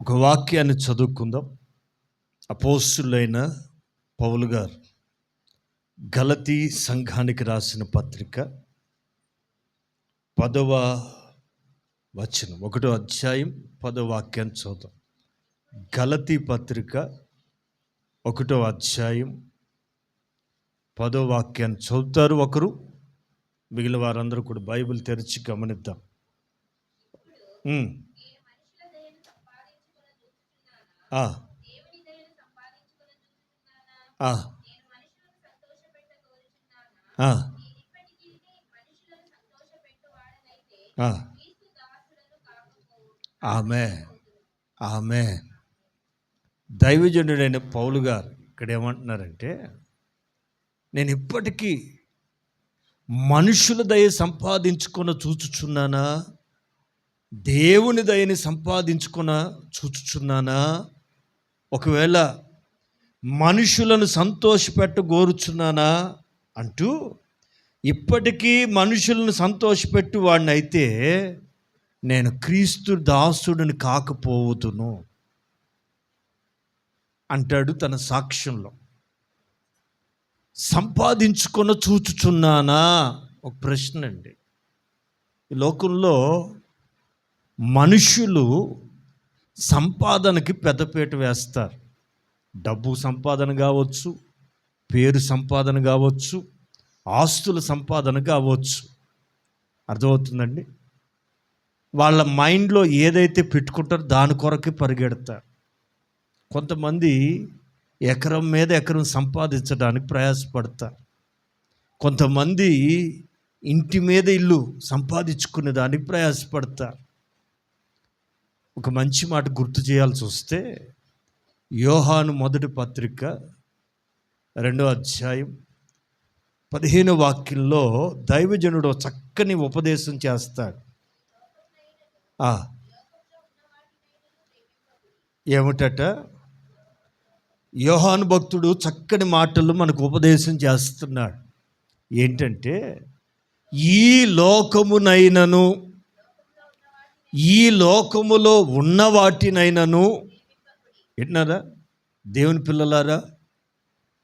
ఒక వాక్యాన్ని చదువుకుందాం. అపోస్తులైన పౌలు గారు గలతీ సంఘానికి రాసిన పత్రిక 10వ వచనం, 1వ అధ్యాయం 10వ వాక్యాన్ని చదువుతాం. గలతీ పత్రిక 1వ అధ్యాయం 10వ వాక్యాన్ని చదువుతారు ఒకరు, మిగిలిన వారందరూ కూడా బైబిల్ తెరిచి గమనిద్దాం. ఆమె దైవజనుడైన పౌలు గారు ఇక్కడ ఏమంటున్నారంటే, నేను ఇప్పటికీ మనుషుల దయ సంపాదించుకొని చూచుచున్నానా, దేవుని దయని సంపాదించుకొని చూచుచున్నానా? ఒకవేళ మనుషులను సంతోషపెట్టగోరుచున్నానా అంటూ, ఇప్పటికీ మనుషులను సంతోషపెట్టు వాడిని అయితే నేను క్రీస్తు దాసుడిని కాకపోతును అంటాడు తన సాక్ష్యంలో. సంపాదించుకొని చూచుచున్నానా? ఒక ప్రశ్న అండి. ఈ లోకంలో మనుషులు సంపాదనకి పెద్దపీట వేస్తారు. డబ్బు సంపాదన కావచ్చు, పేరు సంపాదన కావచ్చు, ఆస్తుల సంపాదన కావచ్చు. అర్థమవుతుందండి? వాళ్ళ మైండ్లో ఏదైతే పెట్టుకుంటారో దాని కొరకే పరిగెడతారు. కొంతమంది ఎకరం మీద ఎకరం సంపాదించడానికి ప్రయాసపడతారు. కొంతమంది ఇంటి మీద ఇల్లు సంపాదించుకునే దానికి ప్రయాసపడతారు. ఒక మంచి మాట గుర్తు చేయాల్సి వస్తే, యోహాను మొదటి పత్రిక 2వ అధ్యాయం 15వ వాక్యంలో దైవజనుడు చక్కని ఉపదేశం చేస్తాడు. ఏమిటట? యోహాను భక్తుడు చక్కని మాటలు మనకు ఉపదేశం చేస్తున్నాడు. ఏంటంటే, ఈ లోకమునైనను ఈ లోకములో ఉన్న వాటినైనను, విన్నారా దేవుని పిల్లలారా,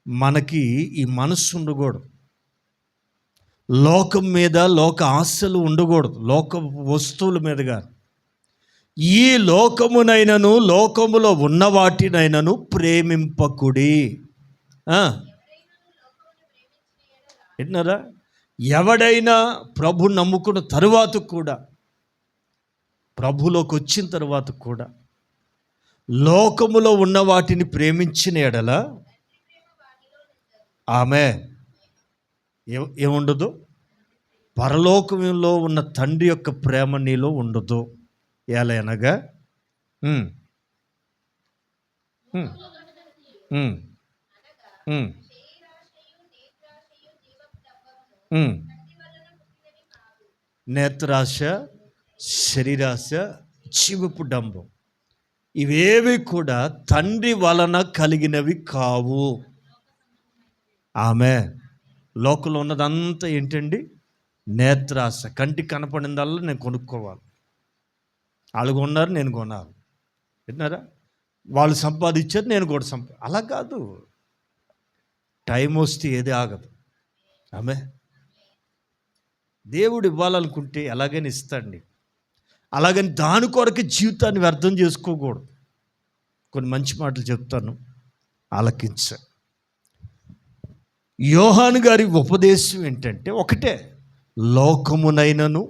మనకి ఈ మనస్సు ఉండకూడదు. లోకం మీద లోక ఆశలు ఉండకూడదు, లోక వస్తువుల మీద కాదు. ఈ లోకమునైనను లోకములో ఉన్న వాటినైనను ప్రేమింపకుడి. విన్నారా? ఎవడైనా ప్రభు నమ్ముకున్న తరువాత కూడా, ప్రభులోకి వచ్చిన తర్వాత కూడా లోకములో ఉన్న వాటిని ప్రేమించిన ఎడల ఆమె ఏముండదు? పరలోకంలో ఉన్న తండ్రి యొక్క ప్రేమ నీలో ఉండదు. ఎలాగనగా నేత్రాశ, శరీరాశ, జీవపు డంబం, ఇవేవి కూడా తండ్రి వలన కలిగినవి కావు. ఆమె లోకంలో ఉన్నదంతా ఏంటండి? నేత్రాశ. కంటికి కనపడిందల్లా నేను కొనుక్కోవాలి, వాళ్ళు కొన్నారు నేను కొనాలి. విన్నారా? వాళ్ళు సంపాదించారు నేను కూడా అలా కాదు. టైం వస్తే ఏది ఆగదు. ఆమె దేవుడు ఇవ్వాలనుకుంటే ఎలాగైనా ఇస్తాడు నీకు. అలాగని దాని కొరకు జీవితాన్ని వ్యర్థం చేసుకోకూడదు. కొన్ని మంచి మాటలు చెప్తాను, ఆలకించ. యోహాను గారి ఉపదేశం ఏంటంటే ఒకటే, లోకమునైనను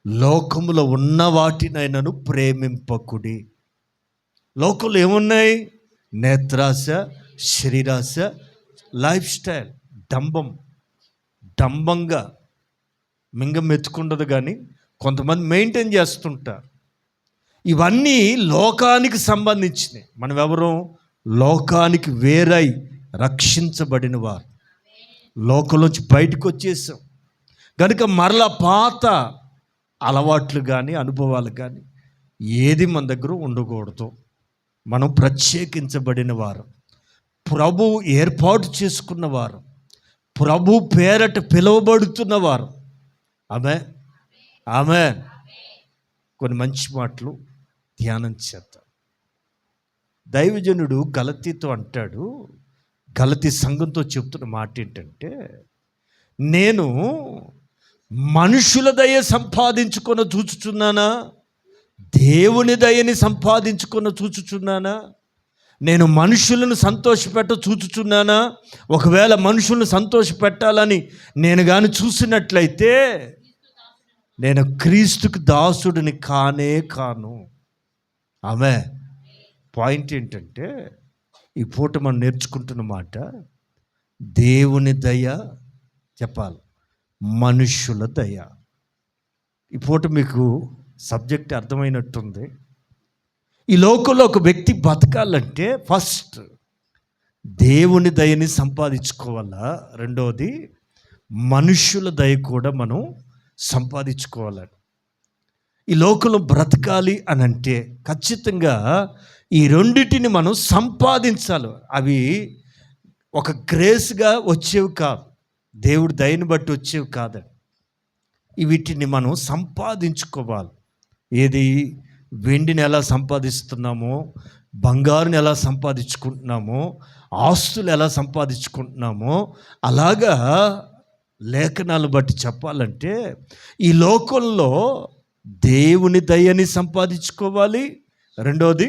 లోకములో ఉన్న వాటినైనను ప్రేమింపకుడి. లోకంలో ఏమున్నాయి? నేత్రాశ, శరీరాశ, లైఫ్ స్టైల్, డంబంగా మింగం మెత్తుకుండదు, కానీ కొంతమంది మెయింటైన్ చేస్తుంటారు. ఇవన్నీ లోకానికి సంబంధించినవి. మనం ఎవరు? లోకానికి వేరై రక్షించబడిన వారు. లోకంలోంచి బయటకు వచ్చేసాం కనుక మరలా పాత అలవాట్లు కానీ అనుభవాలు కానీ ఏది మన దగ్గర ఉండకూడదు. మనం ప్రత్యేకించబడిన వారు, ప్రభు ఏర్పాటు చేసుకున్నవారు, ప్రభు పేరట పిలువబడుతున్నవారు. ఆమె కొన్ని మంచి మాటలు ధ్యానం చేద్దాం. దైవజనుడు గలతీతో అంటాడు, గలతీ సంఘంతో చెప్తున్న మాట ఏంటంటే, నేను మనుషుల దయ సంపాదించుకొని చూచుచున్నానా, దేవుని దయని సంపాదించుకొని చూచుచున్నానా? నేను మనుషులను సంతోషపెట్ట చూచుచున్నానా? ఒకవేళ మనుషులను సంతోషపెట్టాలని నేను కానీ చూసినట్లయితే నేను క్రీస్తుకు దాసుడిని కానే కాను. ఆమె పాయింట్ ఏంటంటే, ఈ పూట మనం నేర్చుకుంటున్న మాట, దేవుని దయ చెప్పాలి, మనుషుల దయ. ఈ పూట మీకు సబ్జెక్ట్ అర్థమైనట్టుంది. ఈ లోకంలో ఒక వ్యక్తి బతకాలంటే ఫస్ట్ దేవుని దయని సంపాదించుకోవాలా, రెండవది మనుషుల దయ కూడా మనం సంపాదించుకోవాలని. ఈ లోకంలో బ్రతకాలి అని అంటే ఖచ్చితంగా ఈ రెండిటిని మనం సంపాదించాలి. అవి ఒక గ్రేస్గా వచ్చేవి కాదు, దేవుడి దయని బట్టి వచ్చేవి కాదండి. వీటిని మనం సంపాదించుకోవాలి. ఏది? వెండిని ఎలా సంపాదిస్తున్నామో, బంగారుని ఎలా సంపాదించుకుంటున్నామో, ఆస్తులు ఎలా సంపాదించుకుంటున్నామో, అలాగా లేఖనాలు బట్టి చెప్పాలంటే ఈ లోకంలో దేవుని దయని సంపాదించుకోవాలి, రెండోది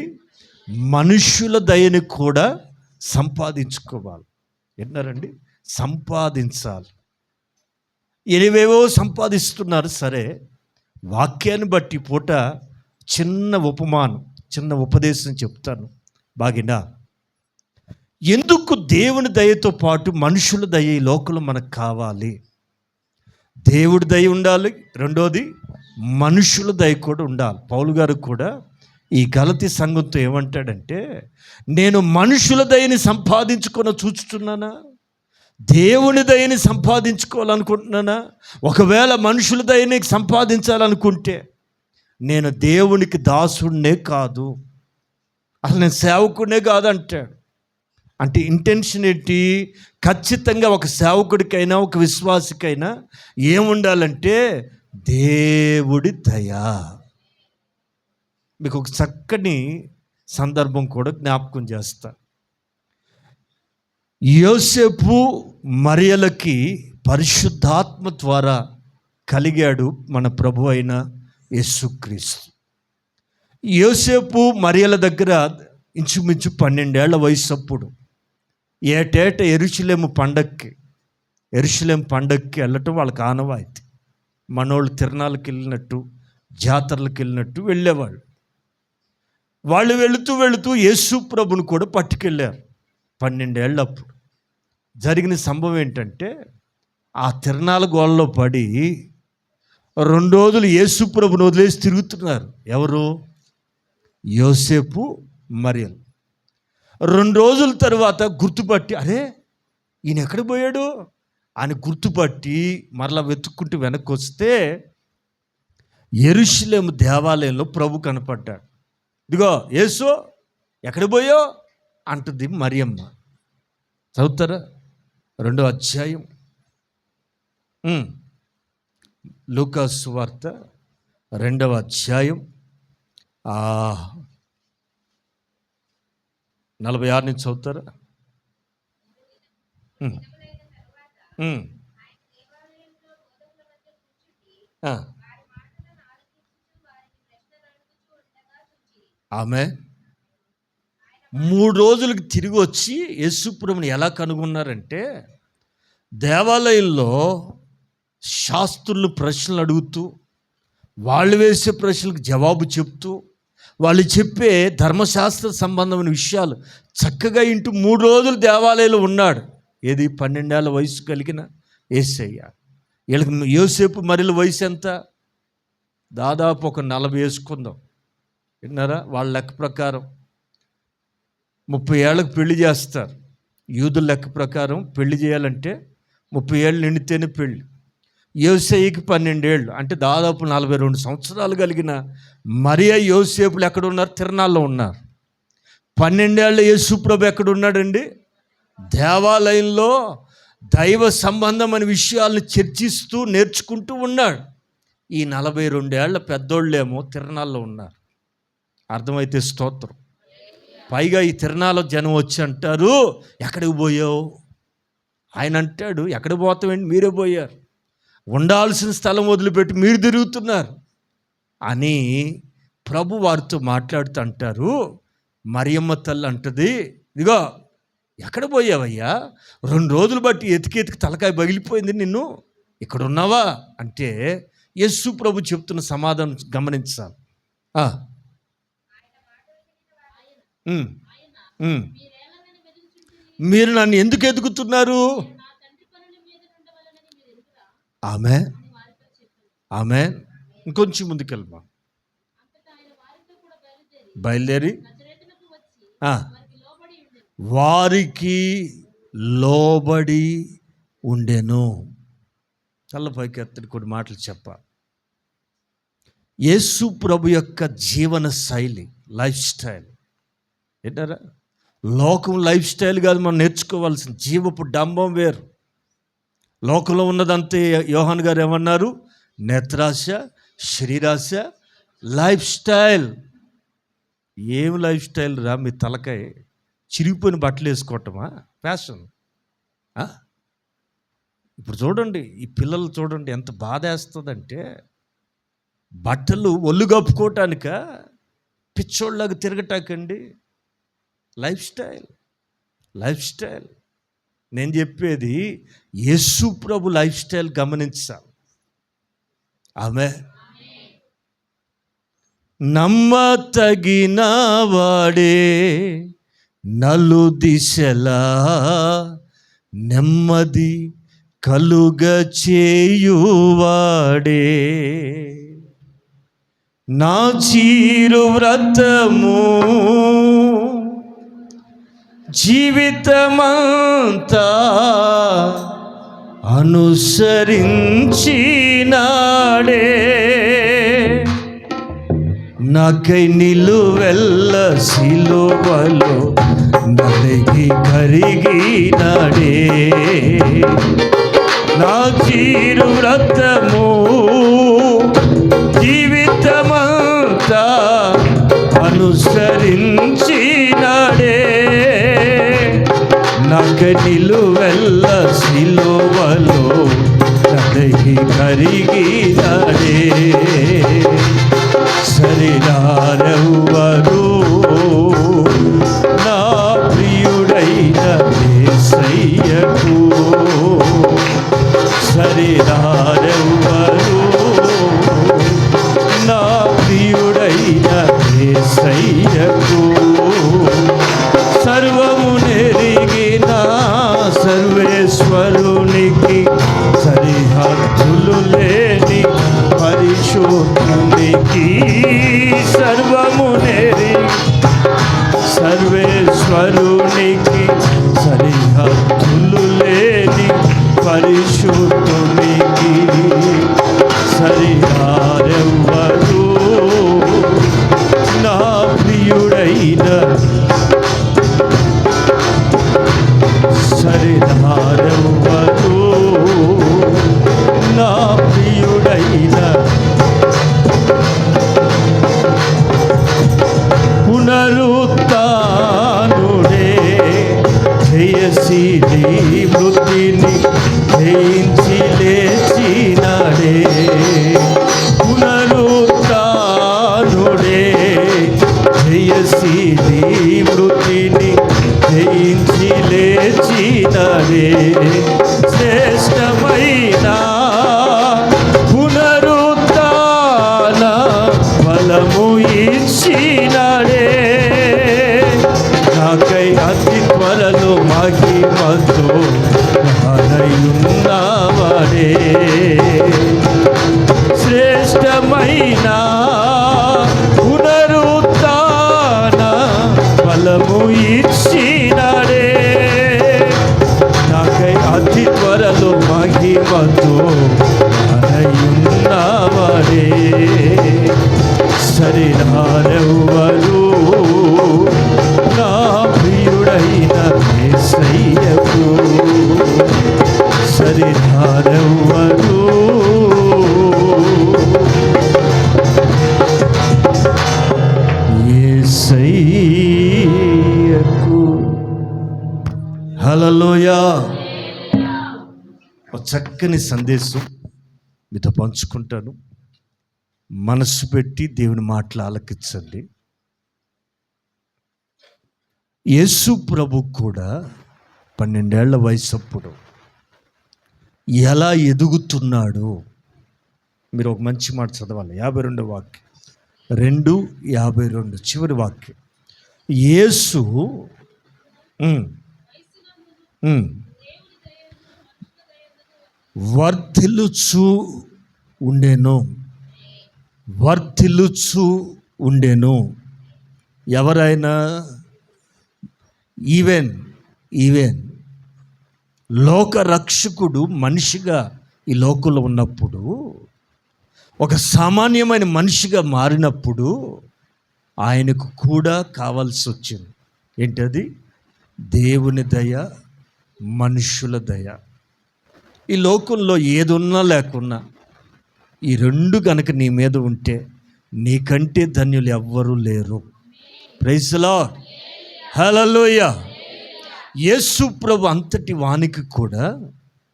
మనుషుల దయని కూడా సంపాదించుకోవాలి. విన్నారండి? సంపాదించాలి. ఏవేవో సంపాదిస్తున్నారు, సరే. వాక్యాన్ని బట్టి పూట చిన్న ఉపమానం, చిన్న ఉపదేశం చెప్తాను, బాగినా. ఎందుకు దేవుని దయతో పాటు మనుషుల దయ ఈ లోకంలో మనకు కావాలి? దేవుడి దయ ఉండాలి, రెండోది మనుషుల దయ కూడా ఉండాలి. పౌలు గారు కూడా ఈ గలతీ సంఘంతో ఏమంటాడంటే, నేను మనుషుల దయని సంపాదించుకొని చూచుచున్నానా, దేవుని దయని సంపాదించుకోవాలనుకుంటున్నానా? ఒకవేళ మనుషుల దయని సంపాదించాలనుకుంటే నేను దేవునికి దాసుడినే కాదు, అసలు నేను సేవకుడినే కాదు అంటాడు. అంటే ఇంటెన్షన్ ఏంటి? ఖచ్చితంగా ఒక సేవకుడికైనా ఒక విశ్వాసికైనా ఏముండాలంటే దేవుడి దయ. మీకు ఒక చక్కని సందర్భం కూడా జ్ఞాపకం చేస్తా. యోసేపు మరియలకి పరిశుద్ధాత్మ ద్వారా కలిగాడు మన ప్రభు అయిన యేసుక్రీస్తు. యోసేపు మరియల దగ్గర ఇంచుమించు 12 ఏళ్ల వయసు అప్పుడు ఏటేట యెరూషలేము పండక్కి వెళ్ళటం వాళ్ళకి ఆనవాయితీ. మనోళ్ళు తిరణాలకు వెళ్ళినట్టు, జాతరలకు వెళ్ళినట్టు వెళ్ళేవాళ్ళు. వాళ్ళు వెళుతూ యేసు ప్రభుని కూడా పట్టుకెళ్ళారు. 12 ఏళ్ళప్పుడు జరిగిన సంభవం ఏంటంటే, ఆ తిరణాల గోళ్ళలో పడి 2 రోజులు యేసు ప్రభుని వదిలేసి తిరుగుతున్నారు. ఎవరు? యోసేపు మరియలు. 2 రోజుల తర్వాత గుర్తుపట్టి, అరే ఈయన ఎక్కడికి పోయాడు అని గుర్తుపట్టి మరలా వెతుక్కుంటూ వెనక్కి వస్తే యెరూషలేము దేవాలయంలో ప్రభు కనపడ్డాడు. ఇదిగో యేసు, ఎక్కడికి పోయో అంటుంది మరియమ్మ. చదువుతారా? 2వ అధ్యాయం లూకా సువార్త 2వ అధ్యాయం 46 నుంచి చదువుతారా? ఆమె 3 రోజులకు తిరిగి వచ్చి యేసుప్రభుని ఎలా కనుగొన్నారంటే, దేవాలయంలో శాస్త్రులు ప్రశ్నలు అడుగుతూ, వాళ్ళు వేసే ప్రశ్నలకు జవాబు చెప్తూ, వాళ్ళు చెప్పే ధర్మశాస్త్ర సంబంధమైన విషయాలు చక్కగా ఇంటూ 3 రోజులు దేవాలయంలో ఉన్నాడు. ఏది? 12 ఏళ్ల వయసు కలిగిన యేసయ్య. వీళ్ళకి యోసేపు మరియల వయసు ఎంత? దాదాపు ఒక 40 వేసుకుందాం. విన్నారా? వాళ్ళ లెక్క ప్రకారం 30 ఏళ్ళకు పెళ్లి చేస్తారు. యూదుల లెక్క ప్రకారం పెళ్లి చేయాలంటే 30 ఏళ్ళు నిండితేనే పెళ్ళి. యోసేపుకి 12 ఏళ్ళు, అంటే దాదాపు 42 సంవత్సరాలు కలిగిన మరియ యోసేపులు ఎక్కడ ఉన్నారు? తిరణాల్లో ఉన్నారు. 12 ఏళ్ళ యేసు ప్రభు ఎక్కడ ఉన్నాడండి? దేవాలయంలో దైవ సంబంధమైన విషయాలను చర్చిస్తూ నేర్చుకుంటూ ఉన్నాడు. ఈ 42 ఏళ్ల పెద్దోళ్ళేమో తిరణాల్లో ఉన్నారు. అర్థమైతే స్తోత్రం. పైగా ఈ తిరణాల జనం వచ్చి అంటారు, ఎక్కడికి పోయావు? ఆయన అంటాడు, ఎక్కడికి పోతామండి, మీరే పోయారు, ఉండాల్సిన స్థలం వదిలిపెట్టి మీరు తిరుగుతున్నారు అని ప్రభు వారితో మాట్లాడుతూ అంటారు. మరియమ్మ తల్లి అంటది, ఇదిగో ఎక్కడ పోయావయ్యా? 2 రోజులు బట్టి ఎతికి తలకాయ పగిలిపోయింది, నిన్ను ఇక్కడ ఉన్నావా అంటే యేసు ప్రభు చెప్తున్న సమాధానం గమనించాలి. మీరు నన్ను ఎందుకు ఎదుగుతున్నారు? ఆమె ఇంకొంచెం ముందుకెళ్ళమా. బయలుదేరి వారికి లోబడి ఉండెను. తల్ల పైకి ఎత్తడి కొన్ని మాటలు చెప్పాలి. యేసు ప్రభు యొక్క జీవన శైలి, లైఫ్ స్టైల్ ఏంటారా? లోకం లైఫ్ స్టైల్ కాదు, మనం నేర్చుకోవాల్సిన జీవపు డంబం వేరు. లోకంలో ఉన్నదంతే యోహాన్ గారు ఏమన్నారు? నేత్రాశ, శరీరాశ, లైఫ్ స్టైల్. ఏం లైఫ్ స్టైల్ రా? మీ తలకాయ చిరిగిపోయిన బట్టలు వేసుకోవటమా ఫ్యాషన్? ఇప్పుడు చూడండి, ఈ పిల్లలు చూడండి ఎంత బాధ వేస్తుందంటే, బట్టలు ఒళ్ళు కప్పుకోవటానిక పిచ్చోళ్ళలాగా తిరగటాకండి. Life style. నేను చెప్పేది యేసు ప్రభు లైఫ్ స్టైల్ గమనించాలి. ఆమె నమ్మతగిన వాడే, నలు దిశలా నెమ్మది కలుగ చేయువాడే, నా చీరు వ్రతము జీవితమంతా అనుసరించినాడే, నాకై నిలువెల్ల సిలువలో నలిగి కరిగినాడే, నా చీరు వ్రతము జీవితమంతా అనుసరించినాడే, నాకై నిలువెల్ల సిలువలో నలిగి కరిగినాడే. సరిరారెవ్వరు నా ప్రియుడైన యేసయ్యకు, సరిరారెవ్వరు నా ప్రియుడైన యేసయ్యకు, సర్వము నెరిగిన సర్వేశ్వరునికి సరిహద్దులు లేని పరిశుద్ధునికి, సర్వము నెరిగి సర్వేశ్వరునికి సరిహద్దులు లేని పరిశుద్ధునికి, సరిహారెవ్వరు నా ప్రియుడైన, సరిహారెవ్వరు నా ప్రియుడైన, పునరుత్థానుడే జయశీలి మృతిని జయించి లేచినాడే, పునరుత్థానుడే జయశీలి మృతిని జయించి లేచినాడే, శ్రేష్టమైన పునరుత్థాన బలము ఇచ్చినాడే, నాకై అతి త్వరలో మహిమతో రానయ్యున్నవాడే, శ్రేష్టమైన పునరుత్థాన బలము ఇచ్చినాడే, నాకై అతి త్వరలో మహిమతో రానయ్యున్నవాడే, సరిరారెవ్వరు నా ప్రియుడైన యేసయ్యకు, సరిరారెవ్వరు యేసయ్యకు. హల్లెలూయా. ఒక చక్కని సందేశం మీతో పంచుకుంటాను. మనసు పెట్టి దేవుని మాటలు ఆలకించండి. యేసు ప్రభు కూడా 12 ఏళ్ల వయసప్పుడు ఎలా ఎదుగుతున్నాడు, మీరు ఒక మంచి మాట చదవాలి. 52వ వాక్యం, 2:52 చివరి వాక్యం. యేసు వర్ధిల్లుచు ఉండెను. ఎవరైనా ఈవెన్ లోక రక్షకుడు మనిషిగా ఈ లోకంలో ఉన్నప్పుడు, ఒక సామాన్యమైన మనిషిగా మారినప్పుడు ఆయనకు కూడా కావాల్సి వచ్చింది. ఏంటది? దేవుని దయ, మనుషుల దయ. ఈ లోకంలో ఏదున్నా లేకున్నా ఈ రెండు గనక నీ మీద ఉంటే నీకంటే ధన్యులు ఎవ్వరూ లేరు. Praise the lord. Hallelujah. Yesu ప్రభు అంతటి వానికి కూడా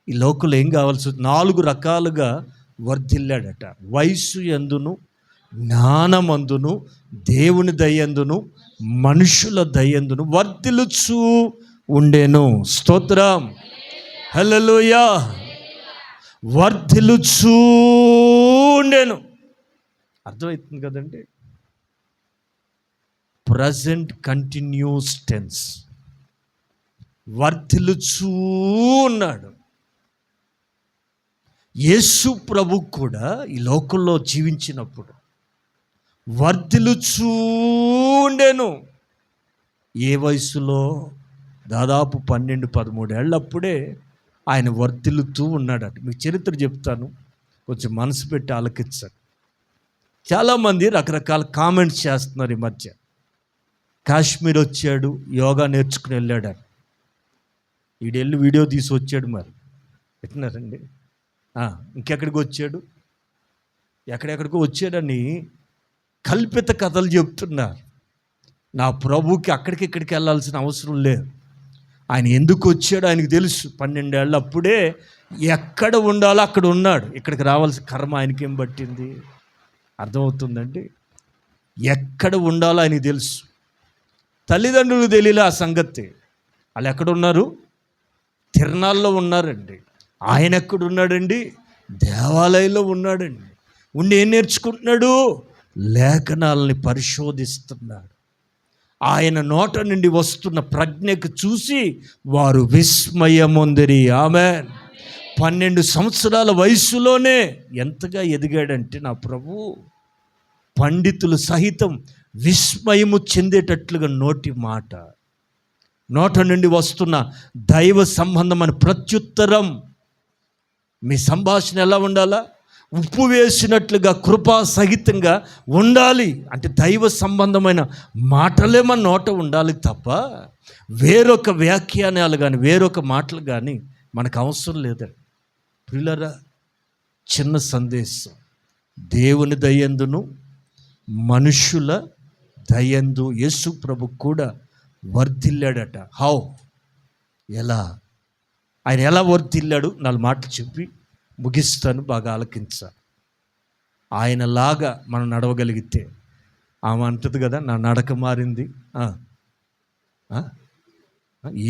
ఈ లోకంలో ఏం కావాల్సి 4 రకాలుగా వర్ధిల్లాడట. వయస్సు యందును, జ్ఞానమందును, దేవుని దయందును, మనుషుల దయందును వర్ధిల్లుచు ఉండెను. స్తోత్రం. హల్లెలూయా. వర్ధిల్లుచు ఉండెను. అర్థమవుతుంది కదండి? Present continuous tense. వర్ధిల్లుచూ ఉన్నాడు. యేసు ప్రభు కూడా ఈ లోకంలో జీవించినప్పుడు వర్ధిల్లుచూ ఉండెను. ఏ వయసులో? దాదాపు 12-13 ఏళ్ళప్పుడే ఆయన వర్ధిల్లుతూ ఉన్నాడట. మీకు చరిత్ర చెప్తాను, కొంచెం మనసు పెట్టి ఆలకించండి. చాలామంది రకరకాల కామెంట్స్ చేస్తున్నారు ఈ మధ్య. కాశ్మీర్ వచ్చాడు, యోగా నేర్చుకుని వెళ్ళాడు. ఈడెళ్ళి వీడియో తీసి వచ్చాడు. మరి ఎట్టినారండి? ఇంకెక్కడికి వచ్చాడు, ఎక్కడెక్కడికో వచ్చాడని కల్పిత కథలు చెప్తున్నారు. నా ప్రభువుకి అక్కడికి ఇక్కడికి వెళ్ళాల్సిన అవసరం లేదు. ఆయన ఎందుకు వచ్చాడో ఆయనకు తెలుసు. 12 ఏళ్ళు అప్పుడే ఎక్కడ ఉండాలో అక్కడ ఉన్నాడు. ఇక్కడికి రావాల్సిన కర్మ ఆయనకేం పట్టింది? అర్థమవుతుందండి? ఎక్కడ ఉండాలో ఆయనకు తెలుసు. తల్లిదండ్రులు తెలియలే ఆ సంగతి. వాళ్ళు ఎక్కడున్నారు? తిరణాల్లో ఉన్నారండి. ఆయన ఎక్కడున్నాడండి? దేవాలయంలో ఉన్నాడండి. ఉండి ఏం నేర్చుకుంటున్నాడు? లేఖనాలని పరిశోధిస్తున్నాడు. ఆయన నోట నుండి వస్తున్న ప్రజ్ఞకు చూసి వారు విస్మయమొందిరి. ఆమేన్. 12 సంవత్సరాల వయసులోనే ఎంతగా ఎదిగాడంటే నా ప్రభు, పండితులు సహితం విస్మయము చెందేటట్లుగా నోట నుండి వస్తున్న దైవ సంబంధమైన ప్రత్యుత్తరం. మీ సంభాషణ ఎలా ఉండాలా? ఉప్పు వేసినట్లుగా కృపా సహితంగా ఉండాలి. అంటే దైవ సంబంధమైన మాటలే మన నోట ఉండాలి తప్ప వేరొక వ్యాఖ్యానాలు కానీ వేరొక మాటలు కానీ మనకు అవసరం లేదండి. ప్రియులారా, చిన్న సందేశం. దేవుని దయందును మనుషుల దయందు యేసు ప్రభు కూడా వర్ధిల్లాడట. హౌ? ఎలా? ఆయన ఎలా వర్ధిల్లాడు? 4 మాటలు చెప్పి ముగిస్తాను, బాగా ఆలకించాలి. ఆయనలాగా మనం నడవగలిగితే, ఆమె అంటది కదా, నా నడక మారింది.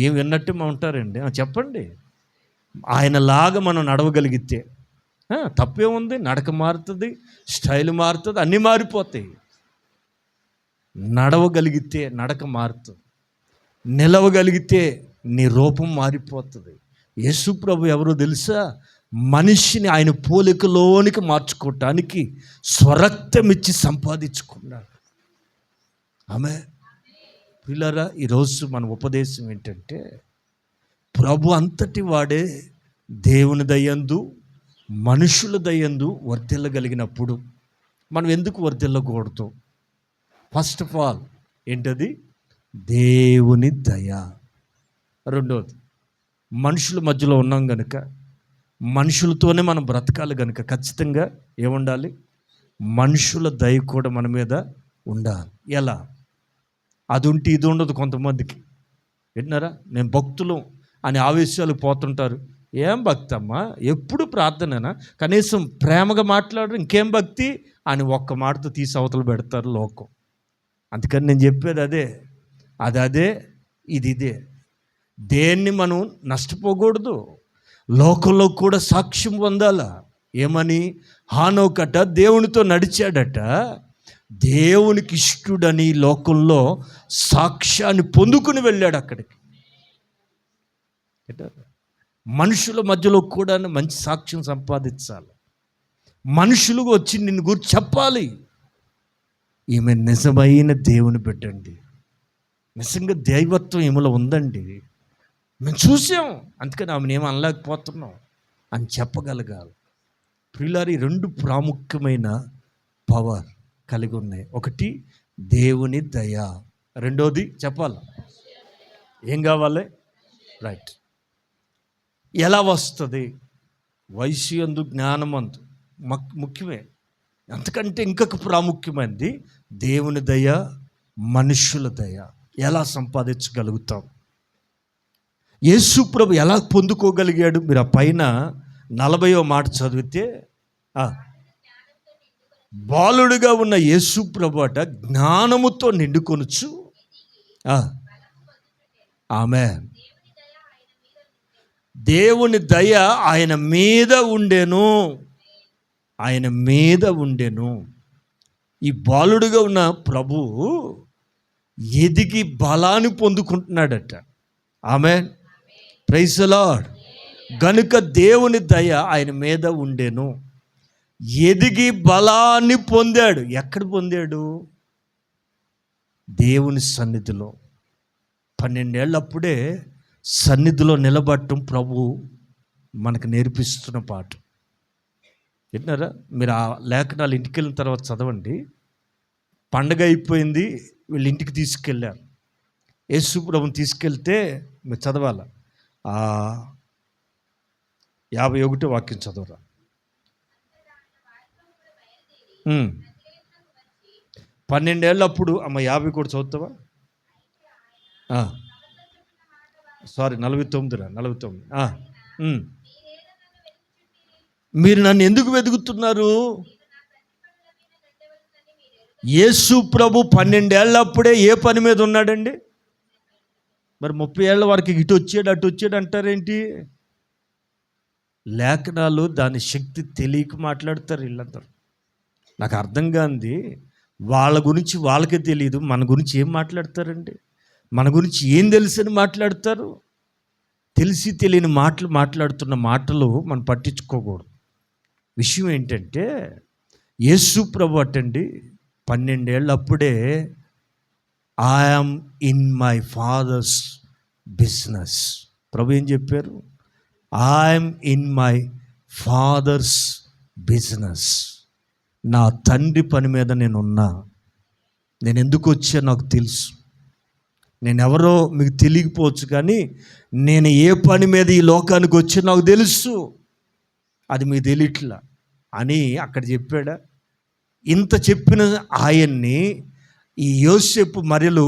ఏం విన్నట్టు మా ఉంటారండి? చెప్పండి. ఆయనలాగా మనం నడవగలిగితే తప్పేముంది? నడక మారుతుంది, స్టైల్ మారుతుంది, అన్నీ మారిపోతాయి. నడవగలిగితే నడక మారుతుంది, నిలవగలిగితే నీ రూపం మారిపోతుంది. యేసు ప్రభు ఎవరో తెలుసా? మనిషిని ఆయన పోలికలోనికి మార్చుకోవటానికి స్వరక్తం ఇచ్చి సంపాదించుకున్నాడు. ఆమె పిల్లరా, ఈరోజు మన ఉపదేశం ఏంటంటే, ప్రభు అంతటి వాడే దేవుని దయందు మనుషుల దయందు వర్ధిల్లగలిగినప్పుడు మనం ఎందుకు వర్ధిల్లకూడదు? ఫస్ట్ ఆఫ్ ఆల్ ఏంటది? దేవుని దయ. రెండవది, మనుషుల మధ్యలో ఉన్నాం కనుక, మనుషులతోనే మనం బ్రతకాలి కనుక ఖచ్చితంగా ఏముండాలి? మనుషుల దయ కూడా మన మీద ఉండాలి. ఎలా? అది ఉంటే ఇది ఉండదు కొంతమందికి. విన్నారా? నేను భక్తులు అని ఆవేశాలు పోతుంటారు. ఏం భక్తి అమ్మా, ఎప్పుడు ప్రార్థనేనా, కనీసం ప్రేమగా మాట్లాడరు, ఇంకేం భక్తి అని ఒక్క మాటతో తీసి అవతలు పెడతారు లోకం. అందుకని నేను చెప్పేది అదే, అదే ఇది ఇదే. దేన్ని మనం నష్టపోకూడదు. లోకంలో కూడా సాక్ష్యం పొందాల. ఏమని? హానోకట దేవునితో నడిచాడట, దేవునికి ఇష్టుడని లోకంలో సాక్ష్యాన్ని పొందుకుని వెళ్ళాడు అక్కడికి. మనుషుల మధ్యలో కూడా మంచి సాక్ష్యం సంపాదించాలి. మనుషులు వచ్చి నిన్ను గురించి చెప్పాలి, ఈమె నిజమైన దేవుని బిడ్డండి, నిజంగా దైవత్వం ఈమెలో ఉందండి, మేము చూసాం, అందుకని ఆమెను ఏమో అనలేకపోతున్నాం అని చెప్పగలగాలి. ప్రియులారి, రెండు ప్రాముఖ్యమైన పవర్ కలిగి ఉన్నాయి. ఒకటి దేవుని దయ, రెండోది చెప్పాలి ఏం కావాలి? రైట్. ఎలా వస్తుంది? వయసు యందు జ్ఞానమందు ముఖ్యమే. అంతకంటే ఇంకొక ప్రాముఖ్యమైనది దేవుని దయ, మనుషుల దయ. ఎలా సంపాదించగలుగుతాం? యేసు ప్రభు ఎలా పొందుకోగలిగాడు? మీరు ఆ పైన 40వ మాట చదివితే, బాలుడిగా ఉన్న యేసు ప్రభు అట జ్ఞానముతో నిండుకొనుచు, ఆమేన్, దేవుని దయ ఆయన మీద ఉండెను, ఆయన మీద ఉండెను. ఈ బాలుడిగా ఉన్న ప్రభు ఎదిగి బలాన్ని పొందుకుంటున్నాడట. ఆమేన్, ప్రైజ్ ది లార్డ్. గనుక దేవుని దయ ఆయన మీద ఉండెను, ఎదిగి బలాన్ని పొందాడు. ఎక్కడ పొందాడు? దేవుని సన్నిధిలో. 12 ఏళ్ళప్పుడే సన్నిధిలో నిలబడటం ప్రభు మనకు నేర్పిస్తున్న పాట. విన్నారా? మీరు ఆ లేఖనాలు ఇంటికి వెళ్ళిన తర్వాత చదవండి. పండగ అయిపోయింది, వీళ్ళు ఇంటికి తీసుకెళ్ళారు. యేసు ప్రభుని తీసుకెళ్తే మీరు చదవాలి, 51 వాక్యం చదవరా. 12 ఏళ్ళప్పుడు అమ్మ 50 కూడా చదువుతావా? సారీ 49. మీరు నన్ను ఎందుకు వెతుకుతున్నారు? యేసు ప్రభు 12 ఏళ్ళప్పుడే ఏ పని మీద ఉన్నాడండి? మరి 30 ఏళ్ళ వరకు ఇటు వచ్చాడు అటు వచ్చాడు అంటారేంటి? లేఖనాలు దాని శక్తి తెలియక మాట్లాడతారు వీళ్ళందరూ. నాకు అర్థం కాంది, వాళ్ళ గురించి వాళ్ళకే తెలియదు, మన గురించి ఏం మాట్లాడతారండి? మన గురించి ఏం తెలుసని మాట్లాడతారు? తెలిసి తెలియని మాటలు మాట్లాడుతున్న మాటలు మనం పట్టించుకోకూడదు. విషయం ఏంటంటే, యేసు ప్రభు అటండి 12 ఏళ్ళప్పుడే I'm in my father's business. ప్రభు ఏం చెప్పారు? I'm in my father's business. నా తండ్రి పని మీద నేనున్నా. నేను ఎందుకు వచ్చా నాకు తెలుసు. నేనెవరో మీకు తెలియకపోవచ్చు, కానీ నేను ఏ పని మీద ఈ లోకానికి వచ్చా నాకు తెలుసు. అది మీకు తెలియట్లా అని అక్కడ చెప్పాడా? ఇంత చెప్పిన ఆయన్ని ఈ యోసేపు మరెలు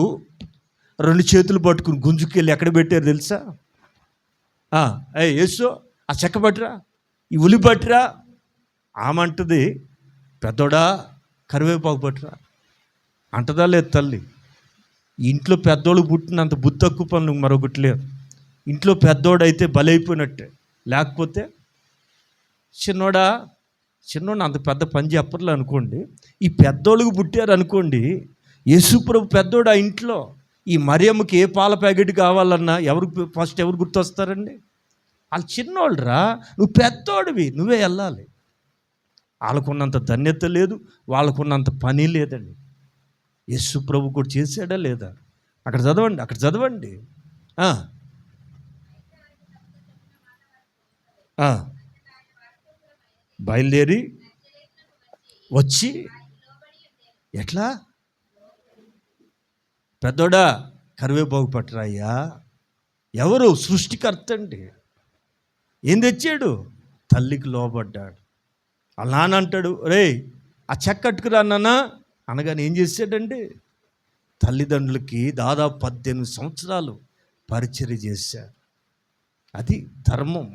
2 చేతులు పట్టుకుని గుంజుకెళ్ళి ఎక్కడ పెట్టారు తెలుసా? యేసు, ఆ చెక్క పట్టురా, ఈ ఉలి పట్టురా. ఆమంటది, పెద్దోడా కరివేపాకు పట్టురా అంటదా లేదు తల్లి? ఇంట్లో పెద్దోళ్ళు పుట్టినంత బుద్ధి తక్కువ పనులు మరొకటి లేదు. ఇంట్లో పెద్దోడైతే బలైపోయినట్టే, లేకపోతే చిన్నోడు అంత పెద్ద పని చెప్పర్లే అనుకోండి. ఈ పెద్దోళ్ళకు పుట్టారు అనుకోండి, యేసుప్రభు పెద్దోడు ఆ ఇంట్లో. ఈ మరియమ్మకి ఏ పాల ప్యాకెట్ కావాలన్నా ఎవరు గుర్తొస్తారండి? వాళ్ళు చిన్నోళ్ళరా, నువ్వు పెద్దోడివి, నువ్వే వెళ్ళాలి. వాళ్ళకున్నంత ధన్యత లేదు, వాళ్ళకున్నంత పని లేదండి. యేసు ప్రభు కూడా చేశాడా లేదా? అక్కడ చదవండి. బయలుదేరి వచ్చి ఎట్లా? పెద్దోడా కరివేపాకు పట్టరాయ్యా. ఎవరు? సృష్టికర్త అండి. ఏం తెచ్చాడు? తల్లికి లోబడ్డాడు. వాళ్ళ నాన్న అంటాడు, రే ఆ చెక్కట్టుకురా నాన్న అనగానే ఏం చేశాడండి? తల్లిదండ్రులకి దాదాపు 18 సంవత్సరాలు పరిచర్య చేశాడు. అది ధర్మం.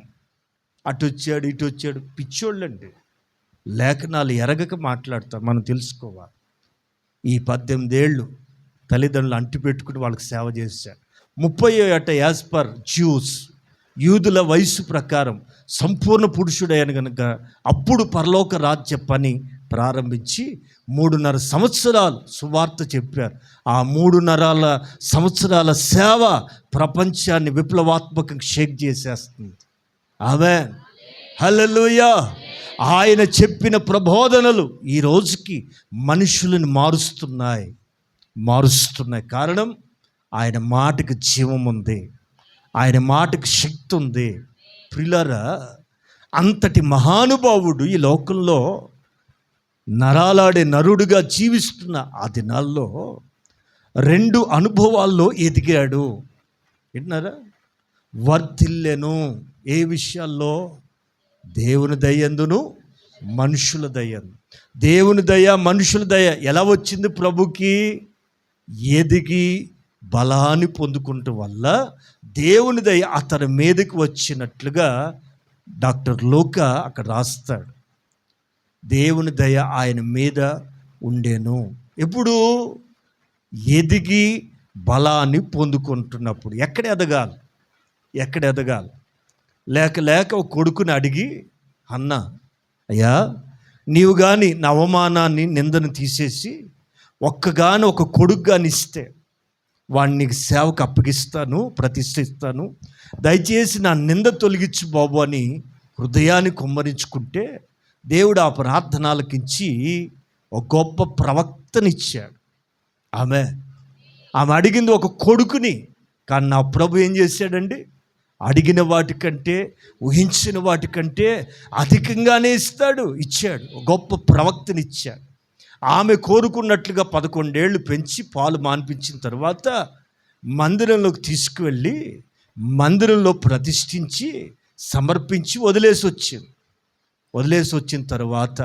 అటు వచ్చాడు ఇటు వచ్చాడు, పిచ్చోళ్ళండి. లేఖనాలు ఎరగక మాట్లాడతారు. మనం తెలుసుకోవాలి. ఈ 18 ఏళ్ళు తల్లిదండ్రులు అంటి పెట్టుకుని వాళ్ళకి సేవ చేశారు. 30 ఏట యాజ్ పర్ జ్యూస్, యూదుల వయసు ప్రకారం సంపూర్ణ పురుషుడైన కనుక అప్పుడు పరలోక రాజ్య పని ప్రారంభించి 3.5 సంవత్సరాలు సువార్త చెప్పారు. ఆ 3.5 సంవత్సరాల సేవ ప్రపంచాన్ని విప్లవాత్మకంగా షేక్ చేసేస్తుంది. ఆమేన్, హల్లెలూయా. ఆయన చెప్పిన ప్రబోధనలు ఈ రోజుకి మనుషులను మారుస్తున్నాయి. కారణం ఆయన మాటకి జీవం ఉంది, ఆయన మాటకి శక్తి ఉంది. ప్రియులారా, అంతటి మహానుభావుడు ఈ లోకంలో నరాలాడే నరుడుగా జీవిస్తున్న ఆ దినాల్లో 2 అనుభవాల్లో ఎదిగాడు. విన్నారా? వర్ధిల్లెను. ఏ విషయాల్లో? దేవుని దయందును మనుషుల దయందు. దేవుని దయ, మనుషుల దయ ఎలా వచ్చింది ప్రభుకి? ఎదిగి బలాన్ని పొందుకుంటూ వల్ల దేవుని దయ అతని మీదకి వచ్చినట్లుగా డాక్టర్ లూకా అక్కడ రాస్తాడు. దేవుని దయ ఆయన మీద ఉండేను. ఎప్పుడు? ఎదిగి బలాన్ని పొందుకుంటున్నప్పుడు. ఎక్కడ ఎదగాలి? లేక ఒక కొడుకుని అడిగి, అన్న అయ్యా, నీవు కానీ నా అవమానాన్ని నిందను తీసేసి ఒక కొడుకు కానీ ఇస్తే వాడిని నీకు సేవకు అప్పగిస్తాను, ప్రతిష్ఠిస్తాను, దయచేసి నా నింద తొలగించు బాబు అని హృదయాన్ని కుమ్మరించుకుంటే దేవుడు ఆ ప్రార్థనలకించి ఒక గొప్ప ప్రవక్తనిచ్చాడు. ఆమె అడిగింది ఒక కొడుకుని. కానీ నా ప్రభు ఏం చేశాడండి? అడిగిన వాటికంటే, ఊహించిన వాటికంటే అధికంగానే ఇచ్చాడు. గొప్ప ప్రవక్తనిచ్చాడు. ఆమె కోరుకున్నట్లుగా 11 ఏళ్ళు పెంచి పాలు మాన్పించిన తర్వాత మందిరంలోకి తీసుకువెళ్ళి మందిరంలో ప్రతిష్ఠించి సమర్పించి వదిలేసి వచ్చిన తర్వాత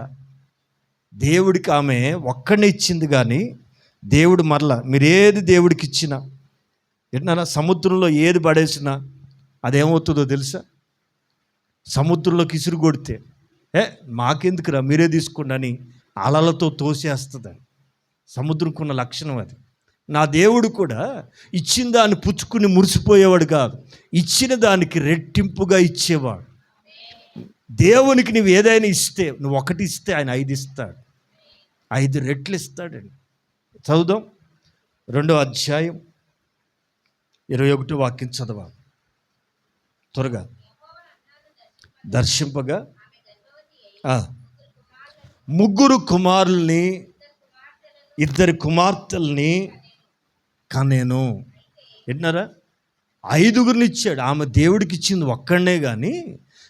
దేవుడికి ఆమె ఒక్కడిని ఇచ్చింది. కానీ దేవుడు మరలా, మీరేది దేవుడికి ఇచ్చినా, ఏంటన్నా సముద్రంలో ఏది పడేసినా అదేమవుతుందో తెలుసా? సముద్రంలోకి ఇసురు కొడితే మాకెందుకురా, మీరే తీసుకోండి అని అలలతో తోసేస్తుందని. సముద్రంకున్న లక్షణం అది. నా దేవుడు కూడా ఇచ్చిన దాన్ని పుచ్చుకుని మురిసిపోయేవాడు కాదు, ఇచ్చిన దానికి రెట్టింపుగా ఇచ్చేవాడు. దేవునికి నువ్వు ఏదైనా ఇస్తే, నువ్వు 1 ఇస్తే ఆయన 5 ఇస్తాడు, 5 రెట్లు ఇస్తాడండి. చదువుదాం 2వ అధ్యాయం 21 వాక్యం చదవాలి త్వరగా. దర్శింపగా 3 కుమారుల్ని 2 కుమార్తెల్ని కనేను. విన్నారా? 5గురిని ఇచ్చాడు. ఆమె దేవుడికి ఇచ్చింది ఒక్కడనే, కానీ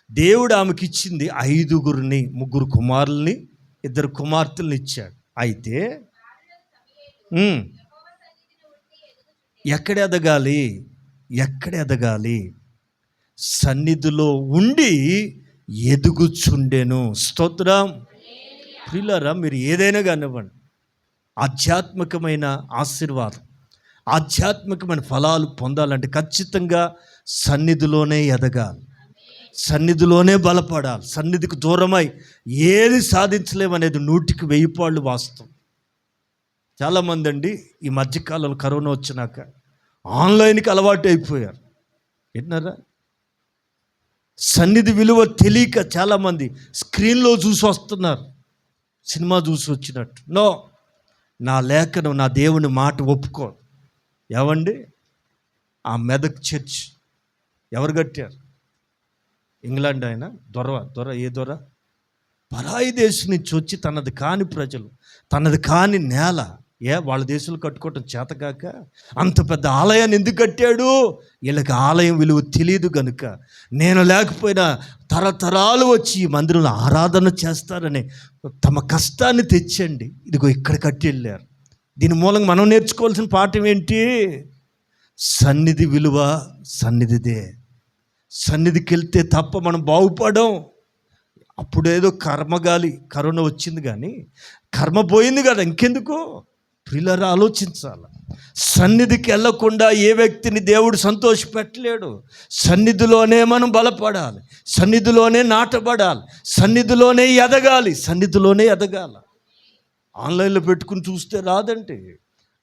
దేవుడు ఆమెకి ఇచ్చింది 5గురిని, 3 కుమారుల్ని 2 కుమార్తెల్ని ఇచ్చాడు. అయితే ఎక్కడ ఎదగాలి? సన్నిధిలో ఉండి ఎదుగుచుండెను. స్తోత్రం. ప్రియులారా, మీరు ఏదైనా కానివ్వండి, ఆధ్యాత్మికమైన ఆశీర్వాదం, ఆధ్యాత్మికమైన ఫలాలు పొందాలంటే ఖచ్చితంగా సన్నిధిలోనే ఎదగాలి, సన్నిధిలోనే బలపడాలి. సన్నిధికి దూరమై ఏది సాధించలేమనేది 100కి 1000 వాస్తవం. చాలామంది అండి ఈ మధ్యకాలంలో కరోనా వచ్చినాక ఆన్లైన్కి అలవాటు అయిపోయారు. విన్నారా? సన్నిధి విలువ తెలియక చాలామంది స్క్రీన్లో చూసి వస్తున్నారు, సినిమా చూసి వచ్చినట్టు. నో, నా లేఖనం, నా దేవుని మాట ఒప్పుకో. ఏవండి? ఆ మెదక్ చర్చ్ ఎవరు కట్టారు? ఇంగ్లాండ్ ఆయన దొర ఏ దొర? పరాయి దేశం నుంచి వచ్చి తనది కాని ప్రజలు, తనది కాని నేల, వాళ్ళ దేశంలో కట్టుకోవటం చేతకాక అంత పెద్ద ఆలయాన్ని ఎందుకు కట్టాడు? వీళ్ళకి ఆలయం విలువ తెలియదు కనుక, నేను లేకపోయినా తరతరాలు వచ్చి ఈ మందిరంలో ఆరాధన చేస్తారని తమ కష్టాన్ని తెచ్చండి ఇదిగో ఇక్కడ కట్టి వెళ్ళారు. దీని మూలంగా మనం నేర్చుకోవాల్సిన పాఠం ఏంటి? సన్నిధి విలువ సన్నిధిదే. సన్నిధికి వెళ్తే తప్ప మనం బాగుపడం. అప్పుడేదో కరోనా వచ్చింది, కానీ కర్మ పోయింది కదా, ఇంకెందుకు? ప్రియులారా, ఆలోచించాలి. సన్నిధికి వెళ్ళకుండా ఏ వ్యక్తిని దేవుడు సంతోషపెట్టలేడు. సన్నిధిలోనే మనం బలపడాలి, సన్నిధిలోనే నాటబడాలి, సన్నిధిలోనే ఎదగాలి. ఆన్లైన్లో పెట్టుకుని చూస్తే రాదండి.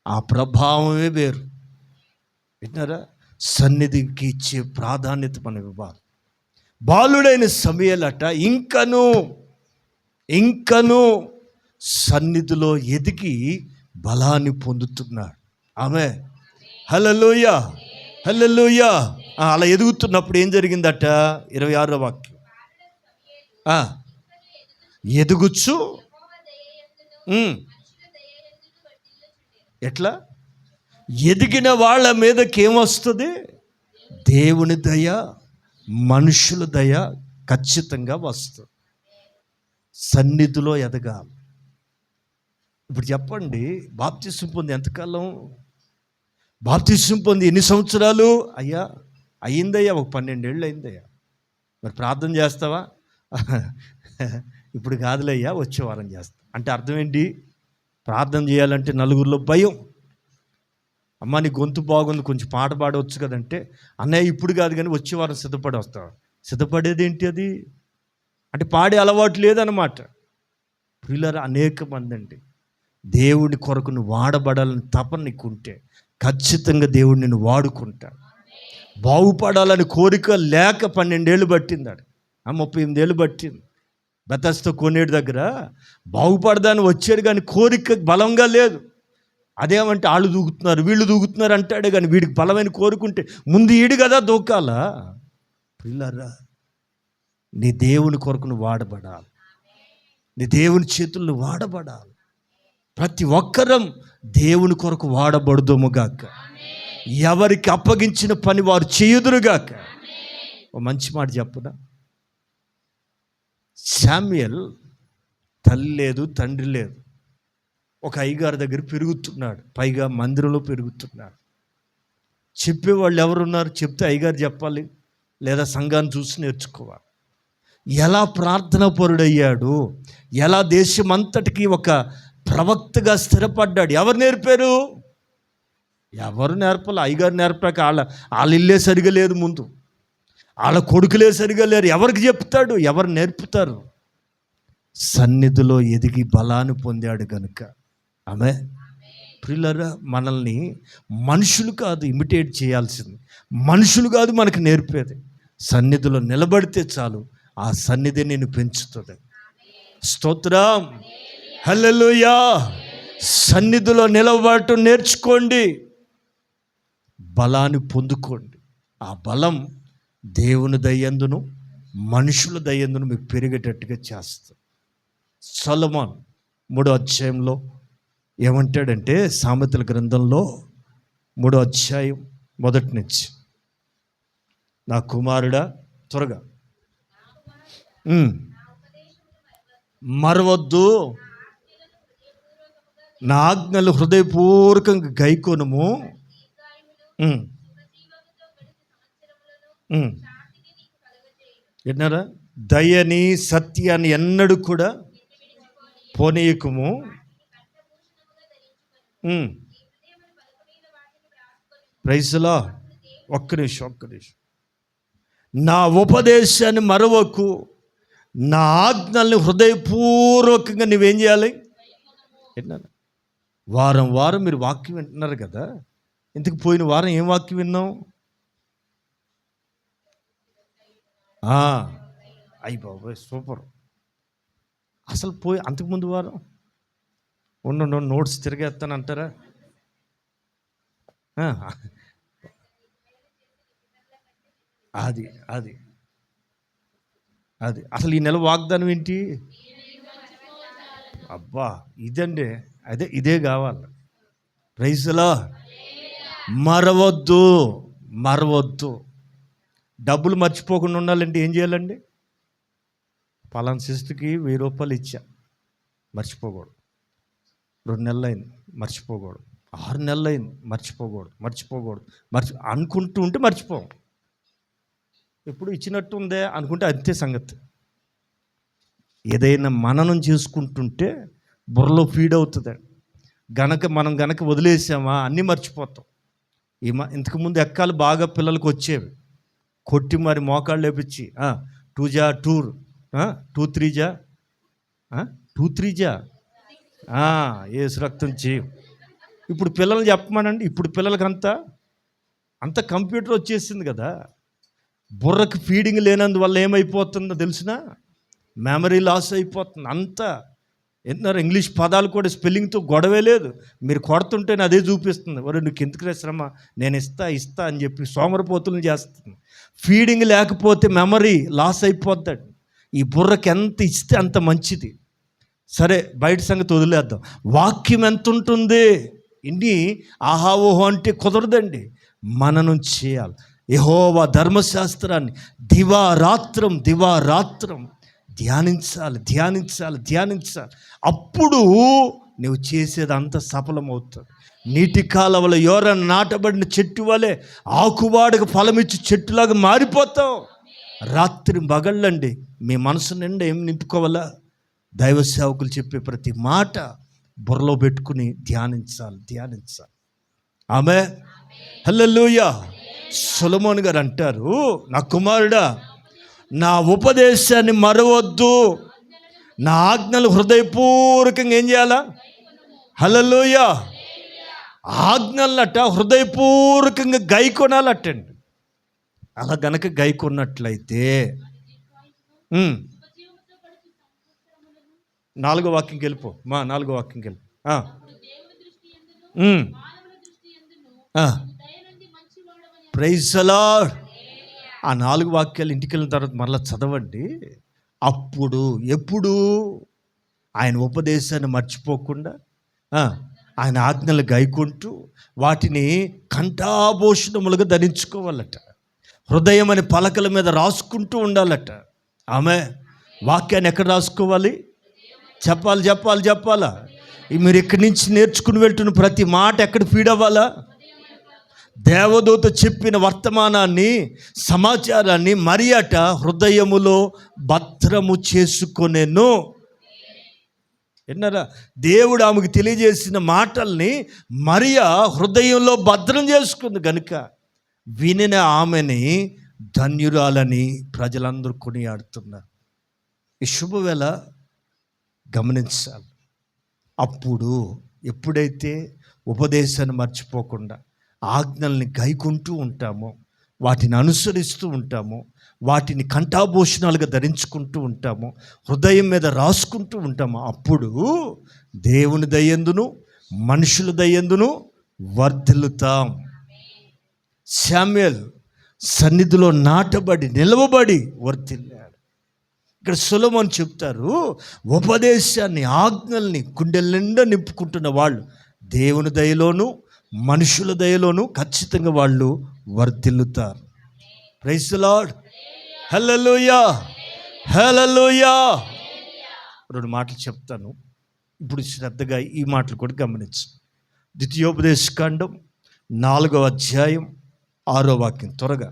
ఆ ప్రభావమే వేరు. విన్నారా? సన్నిధికి ఇచ్చే ప్రాధాన్యత మనం ఇవ్వాలి. బాలుడైన సమూయేలట ఇంకను సన్నిధిలో ఎదిగి బలాన్ని పొందుతున్నాడు. ఆమెన్. హల్లెలూయా. అలా ఎదుగుతున్నప్పుడు ఏం జరిగిందట? 26వ వాక్యం. ఎదుగుచ్చు ఎట్లా? ఎదిగిన వాళ్ళ మీదకి ఏమొస్తుంది? దేవుని దయ, మనుషుల దయ ఖచ్చితంగా వస్తుంది. సన్నిధిలో ఎదగాలి. ఇప్పుడు చెప్పండి, బాప్తిసం పొంది ఎంతకాలం? బాప్తిసం పొంది ఎన్ని సంవత్సరాలు? అయ్యిందయ్యా, ఒక 12 ఏళ్ళు అయిందయ్యా. మరి ప్రార్థన చేస్తావా? ఇప్పుడు కాదులయ్యా, వచ్చే వారం చేస్తా. అంటే అర్థం ఏంటి? ప్రార్థన చేయాలంటే నలుగురిలో భయం. అమ్మ, నీ గొంతు బాగుంది, కొంచెం పాట పాడవచ్చు కదంటే, అన్నయ్య ఇప్పుడు కాదు కానీ వచ్చే వారం సిద్ధపడి వస్తావా? సిద్ధపడేది ఏంటి? అది అంటే పాడే అలవాటు లేదన్నమాట. ప్రియులారా, అనేక మంది అండి దేవుడి కొరకు నువ్వు వాడబడాలని తపన నీకుంటే ఖచ్చితంగా దేవుడు నిన్ను వాడుకుంటాడు. బాగుపడాలని కోరిక లేక 12 ఏళ్ళు పట్టిందాడు, 38 ఏళ్ళు పట్టింది. బెతస్దా కోనేటి దగ్గర బాగుపడదాన్ని వచ్చాడు, కానీ కోరిక బలంగా లేదు. అదేమంటే వాళ్ళు దూకుతున్నారు, వీళ్ళు దూకుతున్నారు అంటాడే, కానీ వీడికి బలమైన కోరుకుంటే ముందు ఈడు కదా దూకాలా. పిల్లరా, నీ దేవుని కొరకు నువ్వు వాడబడాలి, నీ దేవుని చేతుల్లో వాడబడాలి. ప్రతి ఒక్కరం దేవుని కొరకు వాడబడుదుముగాక. ఎవరికి అప్పగించిన పని వారు చేయుదురుగాక. ఓ మంచి మాట చెప్పుదా. శామ్యూయల్ తల్లి లేదు, తండ్రి లేదు, ఒక అయ్యగారి దగ్గర పెరుగుతున్నాడు, పైగా మందిరంలో పెరుగుతున్నాడు. చెప్పేవాళ్ళు ఎవరున్నారు? చెప్తే అయ్యగారు చెప్పాలి, లేదా సంఘాన్ని చూసి నేర్చుకోవాలి. ఎలా ప్రార్థనా పరుడయ్యాడు, ఎలా దేశమంతటికి ఒక ప్రవక్తగా స్థిరపడ్డాడు. ఎవరు నేర్పారు? ఎవరు నేర్పాలి? అయ్యగారు నేర్పాక వాళ్ళ ఇల్లే సరిగా లేదు, ముందు వాళ్ళ కొడుకులే సరిగా లేరు. ఎవరికి చెప్తాడు? ఎవరు నేర్పుతారు? సన్నిధిలో ఎదిగి బలాన్ని పొందాడు కనుక. ఆమె ప్రియులారా, మనల్ని మనుషులు కాదు ఇమిటేట్ చేయాల్సింది, మనుషులు కాదు మనకు నేర్పేది. సన్నిధిలో నిలబడితే చాలు, ఆ సన్నిధి నేను పెంచుతుంది. స్తోత్రం, హల్లెలూయా. సన్నిధిలో నిలబడటం నేర్చుకోండి, బలాన్ని పొందుకోండి. ఆ బలం దేవుని దయందును మనుషుల దయందును మీకు పెరిగేటట్టుగా చేస్తుంది. సొలొమోను 3వ అధ్యాయంలో ఏమంటాడంటే, సామెతల గ్రంథంలో 3వ అధ్యాయం మొదటి నుంచి, నా కుమారుడా త్వరగా మరవద్దు, నా ఆజ్ఞలు హృదయపూర్వకంగా గైకొనుము, విన్నారా? దయని సత్యాన్ని ఎన్నడూ కూడా పోనీయకుము. Praise the lord. ఒక్క నిమిషం. నా ఉపదేశాన్ని మరవకు, నా ఆజ్ఞల్ని హృదయపూర్వకంగా నువ్వేం చేయాలి? విన్నారా? వారం మీరు వాక్యం వింటున్నారు కదా, ఇంతకు పోయిన వారం ఏం వాక్యం విన్నాం? అయ్యి బాబోయ్, సూపర్. అసలు అంతకుముందు వారం ఉండండి, నోట్స్ తిరిగేస్తాను అంటారా? అది అది అది అసలు ఈ నెల వాగ్దానం ఏంటి? అబ్బా, ఇదండి, ఇదే కావాలి. Praise the lord. మరవద్దు. డబ్బులు మర్చిపోకుండా ఉండాలంటే ఏం చేయాలండి? పలానా సిస్టర్కి 1000 రూపాయలు ఇచ్చా, మర్చిపోకూడదు. 2 నెలలు అయింది, మర్చిపోకూడదు. 6 నెలలు అయింది, మర్చిపోకూడదు. అనుకుంటూ ఉంటే మర్చిపోం. ఎప్పుడు ఇచ్చినట్టు ఉందే అనుకుంటే అంతే సంగతి. ఏదైనా మననం చేసుకుంటుంటే బుర్రలో ఫీడ్ అవుతుంది. మనం గనక వదిలేసామా అన్నీ మర్చిపోతాం. ఇంతకుముందు ఎక్కాలు బాగా పిల్లలకు వచ్చేవి, కొట్టి మరి మోకాళ్ళు లేపించి 2 జా 2 2 3 జా 2 3 జా ఏసు రక్తం చేయం. ఇప్పుడు పిల్లలు చెప్పమానండి, ఇప్పుడు పిల్లలకి అంత కంప్యూటర్ వచ్చేసింది కదా. బుర్రకు ఫీడింగ్ లేనందువల్ల ఏమైపోతుందో తెలిసినా మెమరీ లాస్ అయిపోతుంది. అంతా ఎంతన్నారు ఇంగ్లీష్ పదాలు కూడా స్పెల్లింగ్తో గొడవే లేదు. మీరు కొడుతుంటేనే అదే చూపిస్తుంది. ఒరే నువ్వు ఎందుకు శ్రమ, నేను ఇస్తా అని చెప్పి సోమరపోతులను చేస్తుంది. ఫీడింగ్ లేకపోతే మెమరీ లాస్ అయిపోతాడు. ఈ బుర్రకి ఎంత ఇస్తే అంత మంచిది. సరే బయట సంగతి వదిలేద్దాం. వాక్యం ఎంత ఉంటుంది, ఇన్ని ఆహా ఓహో అంటే కుదరదండి. మననం చేయాలి. యెహోవా ధర్మశాస్త్రాన్ని దివారాత్రం ధ్యానించాలి. అప్పుడు నువ్వు చేసేది అంత సఫలమవుతుంది. నీటి కాలవల ఎవరైనా నాటబడిన చెట్టు వలె ఆకువాడకు ఫలమిచ్చి చెట్టులాగా మారిపోతావు. రాత్రి మగళ్ళండి మీ మనసు నిండా ఏం నింపుకోవాలా? దైవ సేవకులు చెప్పే ప్రతి మాట బుర్రలో పెట్టుకుని ధ్యానించాలి. ఆమె హల్లెలూయా. సొలొమోను గారు అంటారు, నా కుమారుడా నా ఉపదేశాన్ని మరవద్దు, నా ఆజ్ఞలు హృదయపూర్వకంగా ఏం చేయాలా? హల్లెలూయా. ఆజ్ఞలట హృదయపూర్వకంగా గైకొనాలటండి. అలా గనక గైకొన్నట్లయితే 4వ వాక్యంకి వెళ్ళిపో. 4వ వాక్యంకి వెళ్ళి ప్రైజ్ ది లార్డ్. ఆ 4 వాక్యాలు ఇంటికి వెళ్ళిన తర్వాత మరలా చదవండి. అప్పుడు ఎప్పుడు ఆయన ఉపదేశాన్ని మర్చిపోకుండా ఆయన ఆజ్ఞలు గైకుంటూ వాటిని కంఠాభూషణములుగా ధరించుకోవాలట. హృదయం అనే పలకల మీద రాసుకుంటూ ఉండాలట. ఆమె వాక్యాన్ని ఎక్కడ రాసుకోవాలి? చెప్పాలా? మీరు ఇక్కడి నుంచి నేర్చుకుని వెళ్తున్న ప్రతి మాట ఎక్కడ ఫీడ్ అవ్వాలా? దేవదూత చెప్పిన వర్తమానాన్ని, సమాచారాన్ని మరియట హృదయములో భద్రము చేసుకొనెను. విన్నారా? దేవుడు ఆమెకు తెలియజేసిన మాటల్ని మరియా హృదయంలో భద్రం చేసుకుంది కనుక వినిన ఆమెని ధన్యురాలని ప్రజలందరూ కొనియాడుతున్నారు. ఈ శుభవేళ గమనించాలి. అప్పుడు ఎప్పుడైతే ఉపదేశాన్ని మర్చిపోకుండా ఆజ్ఞల్ని గైకుంటూ ఉంటామో, వాటిని అనుసరిస్తూ ఉంటామో, వాటిని కంఠాభూషణాలుగా ధరించుకుంటూ ఉంటామో, హృదయం మీద రాసుకుంటూ ఉంటామో, అప్పుడు దేవుని దయందును మనుషుల దయందును వర్ధిల్లుతాం. శామ్యూయల్ సన్నిధిలో నాటబడి నిలవబడి వర్ధిల్లాడు. ఇక్కడ సొలొమోను చెప్తారు, ఉపదేశాన్ని ఆజ్ఞల్ని గుండెల నిండా నింపుకుంటున్న వాళ్ళు దేవుని దయలోను మనుషుల దయలోను ఖచ్చితంగా వాళ్ళు వర్ధిల్లుతారు. Praise the lord. హల్లెలూయా. 2 మాటలు చెప్తాను, ఇప్పుడు శ్రద్ధగా ఈ మాటలు కూడా గమనించు. ద్వితీయోపదేశకాండం 4వ అధ్యాయం 6వ వాక్యం. త్వరగా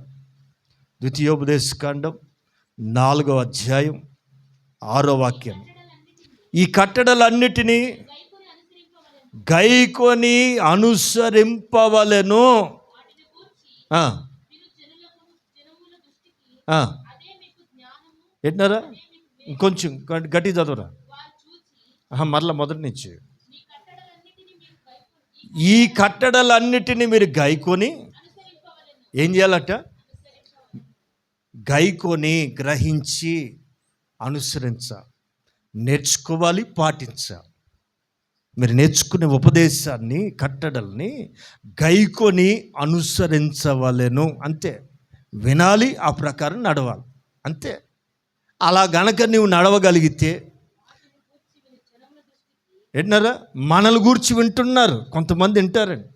ద్వితీయోపదేశకాండం 4వ అధ్యాయం 6వ వాక్యం. ఈ కట్టడలన్నిటినీ గైకొని అనుసరింపవలెను. ఏంటారా? ఇంకొంచెం గట్టి చదవరా. మరలా మొదటి నుంచి. ఈ కట్టడలన్నిటినీ మీరు గైకొని ఏం చేయాలట? గైకొని గ్రహించి నేర్చుకోవాలి, పాటించాలి. మీరు నేర్చుకునే ఉపదేశాన్ని, కట్టడల్ని గైకొని అనుసరించవలెను. అంతే. వినాలి, ఆ ప్రకారం నడవాలి, అంతే. అలా గనక నువ్వు నడవగలిగితే ఏంటన్నారా? మనల్ని గూర్చి వింటున్నారు కొంతమంది, వింటారండి.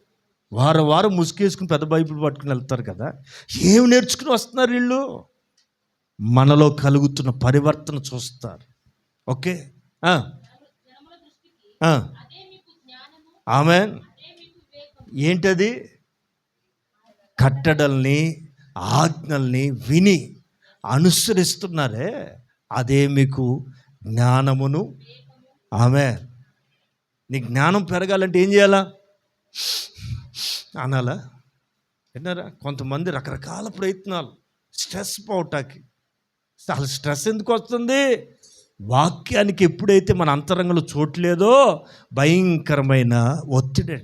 వారం ముసుగేసుకుని పెద్ద బైబిల్ పట్టుకుని వెళ్తారు కదా. ఏమి నేర్చుకుని వస్తున్నారు వీళ్ళు? మనలో కలుగుతున్న పరివర్తన చూస్తారు. ఓకే. ఆమేన్. ఏంటది? కట్టడల్ని ఆజ్ఞల్ని విని అనుసరిస్తున్నారే, అదే మీకు జ్ఞానమును. ఆమేన్. నీ జ్ఞానం పెరగాలంటే ఏం చేయాలా అనాలా? విన్నారా? కొంతమంది రకరకాల ప్రయత్నాలు, స్ట్రెస్ పోవటానికి. అసలు స్ట్రెస్ ఎందుకు వస్తుంది? వాక్యానికి ఎప్పుడైతే మన అంతరంగంలో చోట్లేదో భయంకరమైన ఒత్తిడి.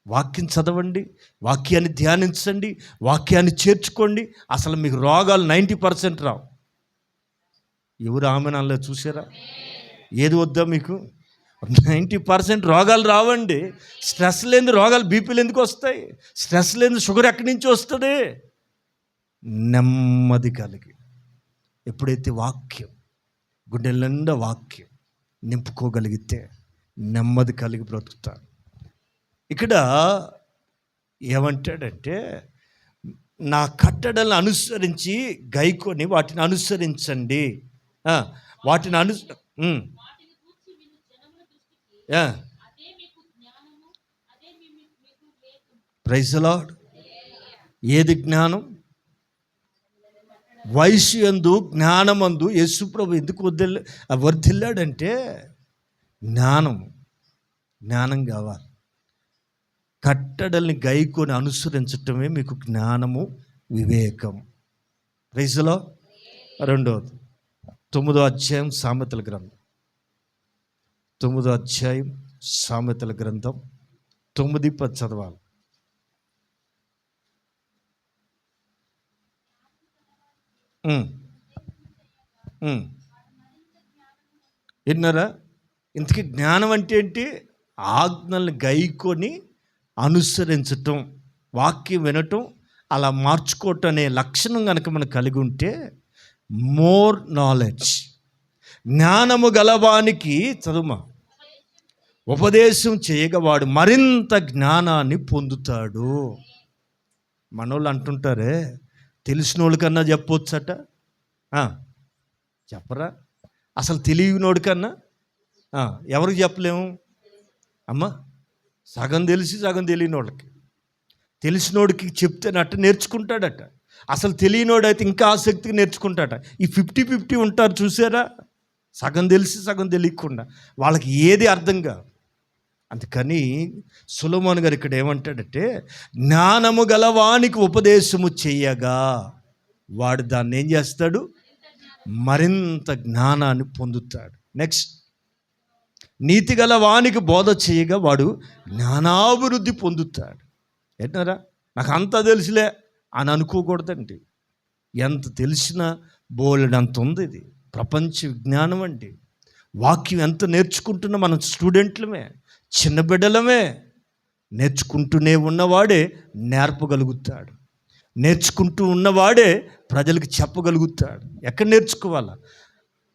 వాక్యం చదవండి, వాక్యాన్ని ధ్యానించండి, వాక్యాన్ని చేర్చుకోండి. అసలు మీకు రోగాలు 90% రావు. ఎవరు ఆమెనలో చూసారా? ఏది వద్దా మీకు? 90% రోగాలు రావండి. స్ట్రెస్ లేని రోగాలు, బీపీలు ఎందుకు వస్తాయి? స్ట్రెస్ లేని షుగర్ ఎక్కడి నుంచి వస్తుంది? నెమ్మది కలిగి ఎప్పుడైతే వాక్యం, గుండె నిండా వాక్యం నింపుకోగలిగితే నెమ్మది కలిగి బ్రతుకుతారు. ఇక్కడ ఏమంటాడంటే, నా కట్టడలను అనుసరించి గైకొని వాటిని అనుసరించండి. వాటిని ప్రైజ్ ది లార్డ్. ఏది జ్ఞానం? వయసు యందు జ్ఞానమందు యేసుప్రభు ఎందుకు వర్ధిల్లాడంటే, జ్ఞానం కావాలి. కట్టడల్ని గైకొని అనుసరించటమే మీకు జ్ఞానము, వివేకం. Praise the Lord. రెండవది 9వ అధ్యాయం సామెతల గ్రంథం, 9వ అధ్యాయం సామెతల గ్రంథం 9-10 చదవాలి. విన్నారా? ఇంతకీ జ్ఞానం అంటే ఏంటి? ఆజ్ఞల్ని గైకొని అనుసరించటం, వాక్యం వినటం, అలా మార్చుకోవటం అనే లక్షణం కనుక మనం కలిగి ఉంటే మోర్ నాలెడ్జ్. జ్ఞానము గలవానికి చదువుమా ఉపదేశం చేయగవాడు మరింత జ్ఞానాన్ని పొందుతాడు. మనోళ్ళు అంటుంటారే, తెలిసిన వాళ్ళకన్నా చెప్పొచ్చట. చెప్పరా? అసలు తెలియనోడికన్నా ఎవరికి చెప్పలేము అమ్మ? సగం తెలిసి సగం తెలియని వాళ్ళకి. తెలిసినోడికి చెప్తేనట్ట నేర్చుకుంటాడట. అసలు తెలియనోడైతే ఇంకా ఆసక్తిగా నేర్చుకుంటాడట. ఈ 50-50 ఉంటారు చూసారా? సగం తెలిసి సగం తెలియకుండా వాళ్ళకి ఏది అర్థం కాదు. అందుకని సొలొమోను గారు ఇక్కడ ఏమంటాడంటే, జ్ఞానము గలవానికి ఉపదేశము చేయగా వాడు దాన్ని ఏం చేస్తాడు? మరింత జ్ఞానాన్ని పొందుతాడు. నెక్స్ట్, నీతి గల వానికి బోధ చేయగా వాడు జ్ఞానాభివృద్ధి పొందుతాడు. ఏంటారా? నాకు అంతా తెలుసులే అని అనుకోకూడదండి. ఎంత తెలిసినా బోలెడంత ఉంది. ఇది ప్రపంచ విజ్ఞానం అండి. వాక్యం ఎంత నేర్చుకుంటున్నా మనం స్టూడెంట్లమే, చిన్న బిడ్డలమే. నేర్చుకుంటూనే ఉన్నవాడే నేర్పగలుగుతాడు. నేర్చుకుంటూ ఉన్నవాడే ప్రజలకు చెప్పగలుగుతాడు. ఎక్కడ నేర్చుకోవాలా?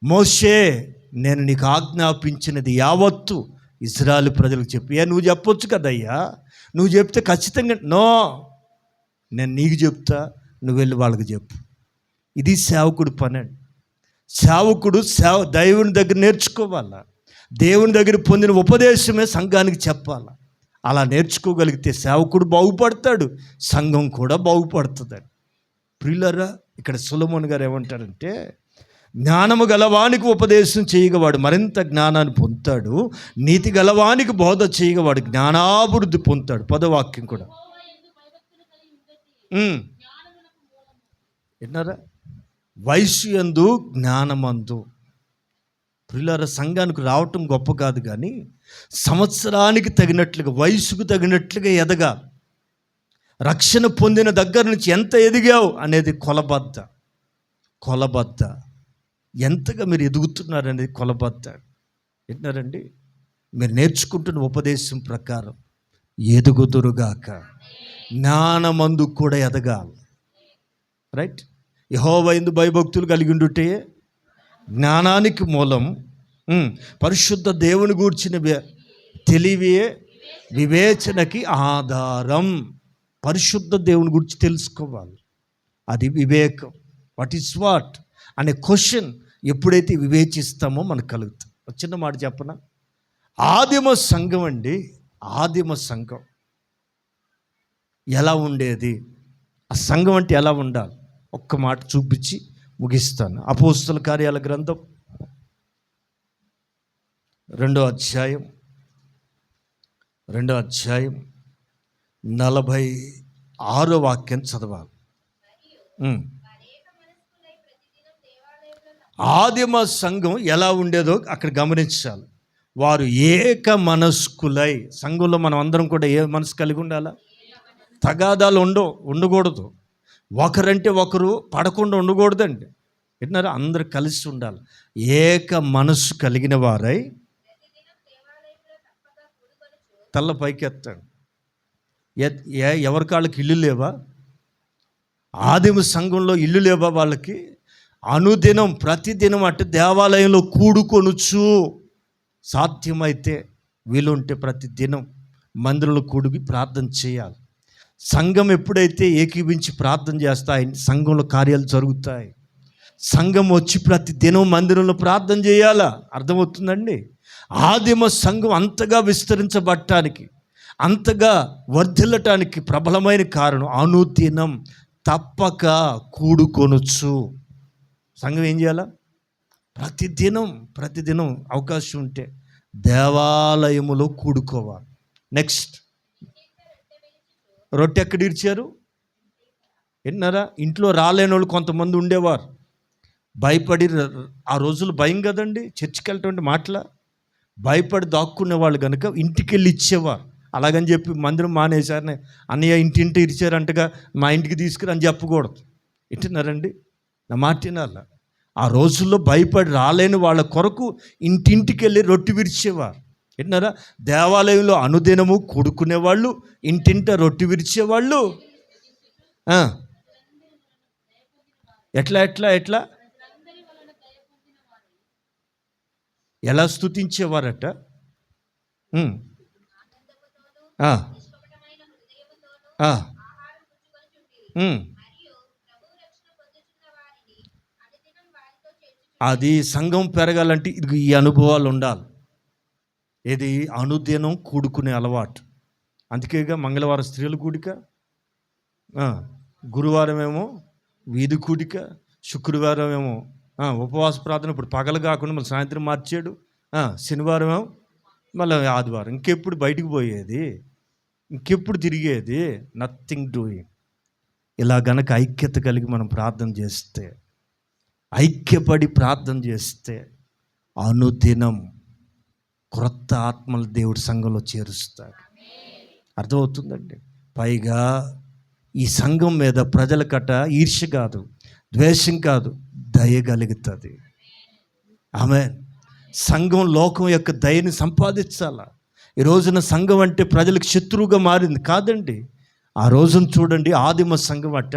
మోషే, నేను నీకు ఆజ్ఞాపించినది యావత్తు ఇశ్రాయేలు ప్రజలకు చెప్పు. నువ్వు చెప్పొచ్చు కదయ్యా, నువ్వు చెప్తే ఖచ్చితంగా నో, నేను నీకు చెప్తా, నువ్వు వెళ్ళి వాళ్ళకి చెప్పు. ఇది సేవకుడు పని అండి. సేవకుడు దేవుని దగ్గర నేర్చుకోవాలా. దేవుని దగ్గర పొందిన ఉపదేశమే సంఘానికి చెప్పాలా. అలా నేర్చుకోగలిగితే సేవకుడు బాగుపడతాడు, సంఘం కూడా బాగుపడుతుంది. ప్రియులారా, ఇక్కడ సొలొమోను గారు ఏమంటారంటే, జ్ఞానము గలవానికి ఉపదేశం చేయగవాడు మరింత జ్ఞానాన్ని పొందుతాడు, నీతి గలవానికి బోధ చేయగవాడు జ్ఞానాభివృద్ధి పొందుతాడు. పదవాక్యం కూడా విన్నారా? వయసు యందు జ్ఞానమందు. ప్రియులారా, సంఘానికి రావటం గొప్ప కాదు, కానీ సంవత్సరానికి తగినట్లుగా, వయసుకు తగినట్లుగా ఎదగాలి. రక్షణ పొందిన దగ్గర నుంచి ఎంత ఎదిగావు అనేది కొలబద్ద. ఎంతగా మీరు ఎదుగుతున్నారు అనేది కొలబద్ద. వింటున్నారండి? మీరు నేర్చుకుంటున్న ఉపదేశం ప్రకారం ఎదుగుదురుగాక. జ్ఞానమందు కూడా ఎదగాలి. రైట్? యెహోవా యందు భయభక్తులు కలిగి ఉండుటే జ్ఞానానికి మూలం. పరిశుద్ధ దేవుని గూర్చిన తెలివే వివేచనకి ఆధారం. పరిశుద్ధ దేవుని గురించి తెలుసుకోవాలి, అది వివేకం. వాట్ ఈస్ వాట్ అనే క్వశ్చన్ ఎప్పుడైతే వివేచిస్తామో మనకు కలుగుతుంది. చిన్న మాట చెప్పనా? ఆదిమ సంఘం అండి, ఆదిమ సంఘం ఎలా ఉండేది, ఆ సంఘం అంటే ఎలా ఉండాలి, ఒక్క మాట చూపించి ముగిస్తాను. అపోస్తల కార్యాల గ్రంథం 2వ అధ్యాయం 2 వాక్యం చదవాలి. ఆదిమ సంఘం ఎలా ఉండేదో అక్కడ గమనించాలి. వారు ఏక మనస్కులై, సంఘంలో మనం అందరం కూడా ఏ మనసు కలిగి ఉండాలా? తగాదాలు ఉండకూడదు. ఒకరంటే ఒకరు పడకుండా ఉండకూడదండి. విన్నారా? అందరు కలిసి ఉండాలి. ఏక మనస్సు కలిగిన వారై తల్ల పైకెత్తాడు. ఎవరి కాళ్ళకి ఇల్లు లేవా? ఆదిమ సంఘంలో ఇల్లు లేవా వాళ్ళకి? అనుదినం ప్రతిదినం అంటే దేవాలయంలో కూడుకొనుచు, సాధ్యమైతే వీలుంటే ప్రతిదినం మందిరంలో కూడి ప్రార్థన చేయాలి. సంఘం ఎప్పుడైతే ఏకీవించి ప్రార్థన చేస్తాయి, సంఘంలో కార్యాలు జరుగుతాయి. సంఘం వచ్చి ప్రతి దినం మందిరంలో ప్రార్థన చేయాలా? అర్థమవుతుందండి? ఆదిమ సంఘం అంతగా విస్తరించబడటానికి, అంతగా వర్ధిల్లటానికి ప్రబలమైన కారణం అనుదినం తప్పక కూడుకొనొచ్చు. సంఘం ఏం చేయాలా? ప్రతిదినం అవకాశం ఉంటే దేవాలయములో కూడుకోవాలి. నెక్స్ట్, రొట్టె ఎక్కడ ఇచ్చారు? విన్నారా? ఇంట్లో రాలేని వాళ్ళు కొంతమంది ఉండేవారు. భయపడి, ఆ రోజులు భయం కదండి, చర్చికి వెళ్ళటం మాటల భయపడి దాక్కునే వాళ్ళు కనుక ఇంటికి వెళ్ళి ఇచ్చేవారు. అలాగని చెప్పి మందిరం మానేశారని అన్నయ్య ఇంటింటి ఇచ్చారంటగా మా ఇంటికి తీసుకురని చెప్పకూడదు. వింటున్నారండి? నా మాట వినాల. ఆ రోజుల్లో భయపడి రాలేని వాళ్ళ కొరకు ఇంటింటికి వెళ్ళి రొట్టె విరిచేవారు. విన్నారా? దేవాలయంలో అనుదినము కూడుకునేవాళ్ళు, ఇంటింట రొట్టె విరిచేవాళ్ళు. ఎట్లా ఎలా స్తుతించేవారట? అది సంఘం పెరగాలంటే ఇది ఈ అనుభవాలు ఉండాలి. ఇది అనుదినం కూడుకునే అలవాటు. అందుకేగా మంగళవారం స్త్రీల కూడిక, గురువారం ఏమో వీధి కూడిక, శుక్రవారం ఏమో ఉపవాస ప్రార్థన. ఇప్పుడు పగలు కాకుండా మళ్ళీ సాయంత్రం మార్చాడు. శనివారం ఏమో మళ్ళీ ఆదివారం. ఇంకెప్పుడు బయటికి పోయేది? ఇంకెప్పుడు తిరిగేది? Nothing doing. ఇలా గనక ఐక్యత కలిగి మనం ప్రార్థన చేస్తే, ఐక్యపడి ప్రార్థన చేస్తే అనుదినం క్రొత్త ఆత్మలు దేవుడి సంఘంలో చేరుస్తాడు. అర్థమవుతుందండి? పైగా ఈ సంఘం మీద ప్రజలకట ఈర్ష్య కాదు, ద్వేషం కాదు, దయ కలుగుతుంది. ఆమేన్. సంఘం లోకం యొక్క దయని సంపాదించాల. ఈ రోజున సంఘం అంటే ప్రజలకు శత్రువుగా మారింది కాదండి. ఆ రోజున చూడండి, ఆదిమ సంఘం అట్ట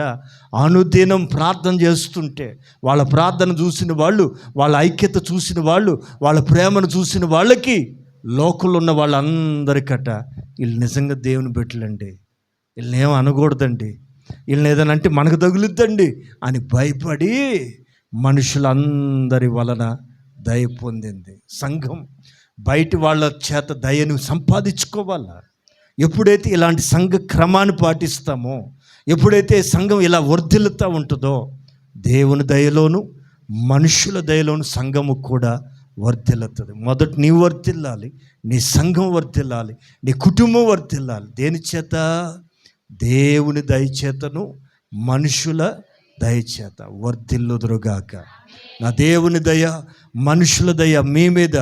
అనుదినం ప్రార్థన చేస్తుంటే, వాళ్ళ ప్రార్థన చూసిన వాళ్ళు, వాళ్ళ ఐక్యత చూసిన వాళ్ళు, వాళ్ళ ప్రేమను చూసిన వాళ్ళకి లోకంలో ఉన్న వాళ్ళందరికట వీళ్ళు నిజంగా దేవుని బిడ్డలండి, వీళ్ళని ఏమో అనకూడదండి, వీళ్ళని ఏదైనా అంటే మనకు తగులుద్దండి అని భయపడి మనుషులందరి వలన దయ పొందింది. సంఘం బయట వాళ్ళ చేత దయను సంపాదించుకోవాలా. ఎప్పుడైతే ఇలాంటి సంఘ క్రమాన్ని పాటిస్తామో, ఎప్పుడైతే సంఘం ఇలా వర్ధిల్లుతూ ఉంటుందో, దేవుని దయలోను మనుషుల దయలోను సంఘము కూడా వర్ధిల్లుతుంది. మొదట నీవు వర్ధిల్లాలి, నీ సంఘం వర్ధిల్లాలి, నీ కుటుంబం వర్ధిల్లాలి. దేని చేత? దేవుని దయచేతను మనుషుల దయచేత వర్ధిల్లుదురుగాక. నా దేవుని దయ, మనుషుల దయ మీ మీద,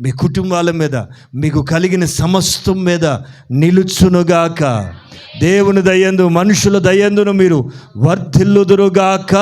మీ కుటుంబాల మీద, మీకు కలిగిన సమస్తం మీద నిలుచునుగాక. దేవుని దయందు, మనుషుల దయందును మీరు వర్ధిల్లుదురుగాక.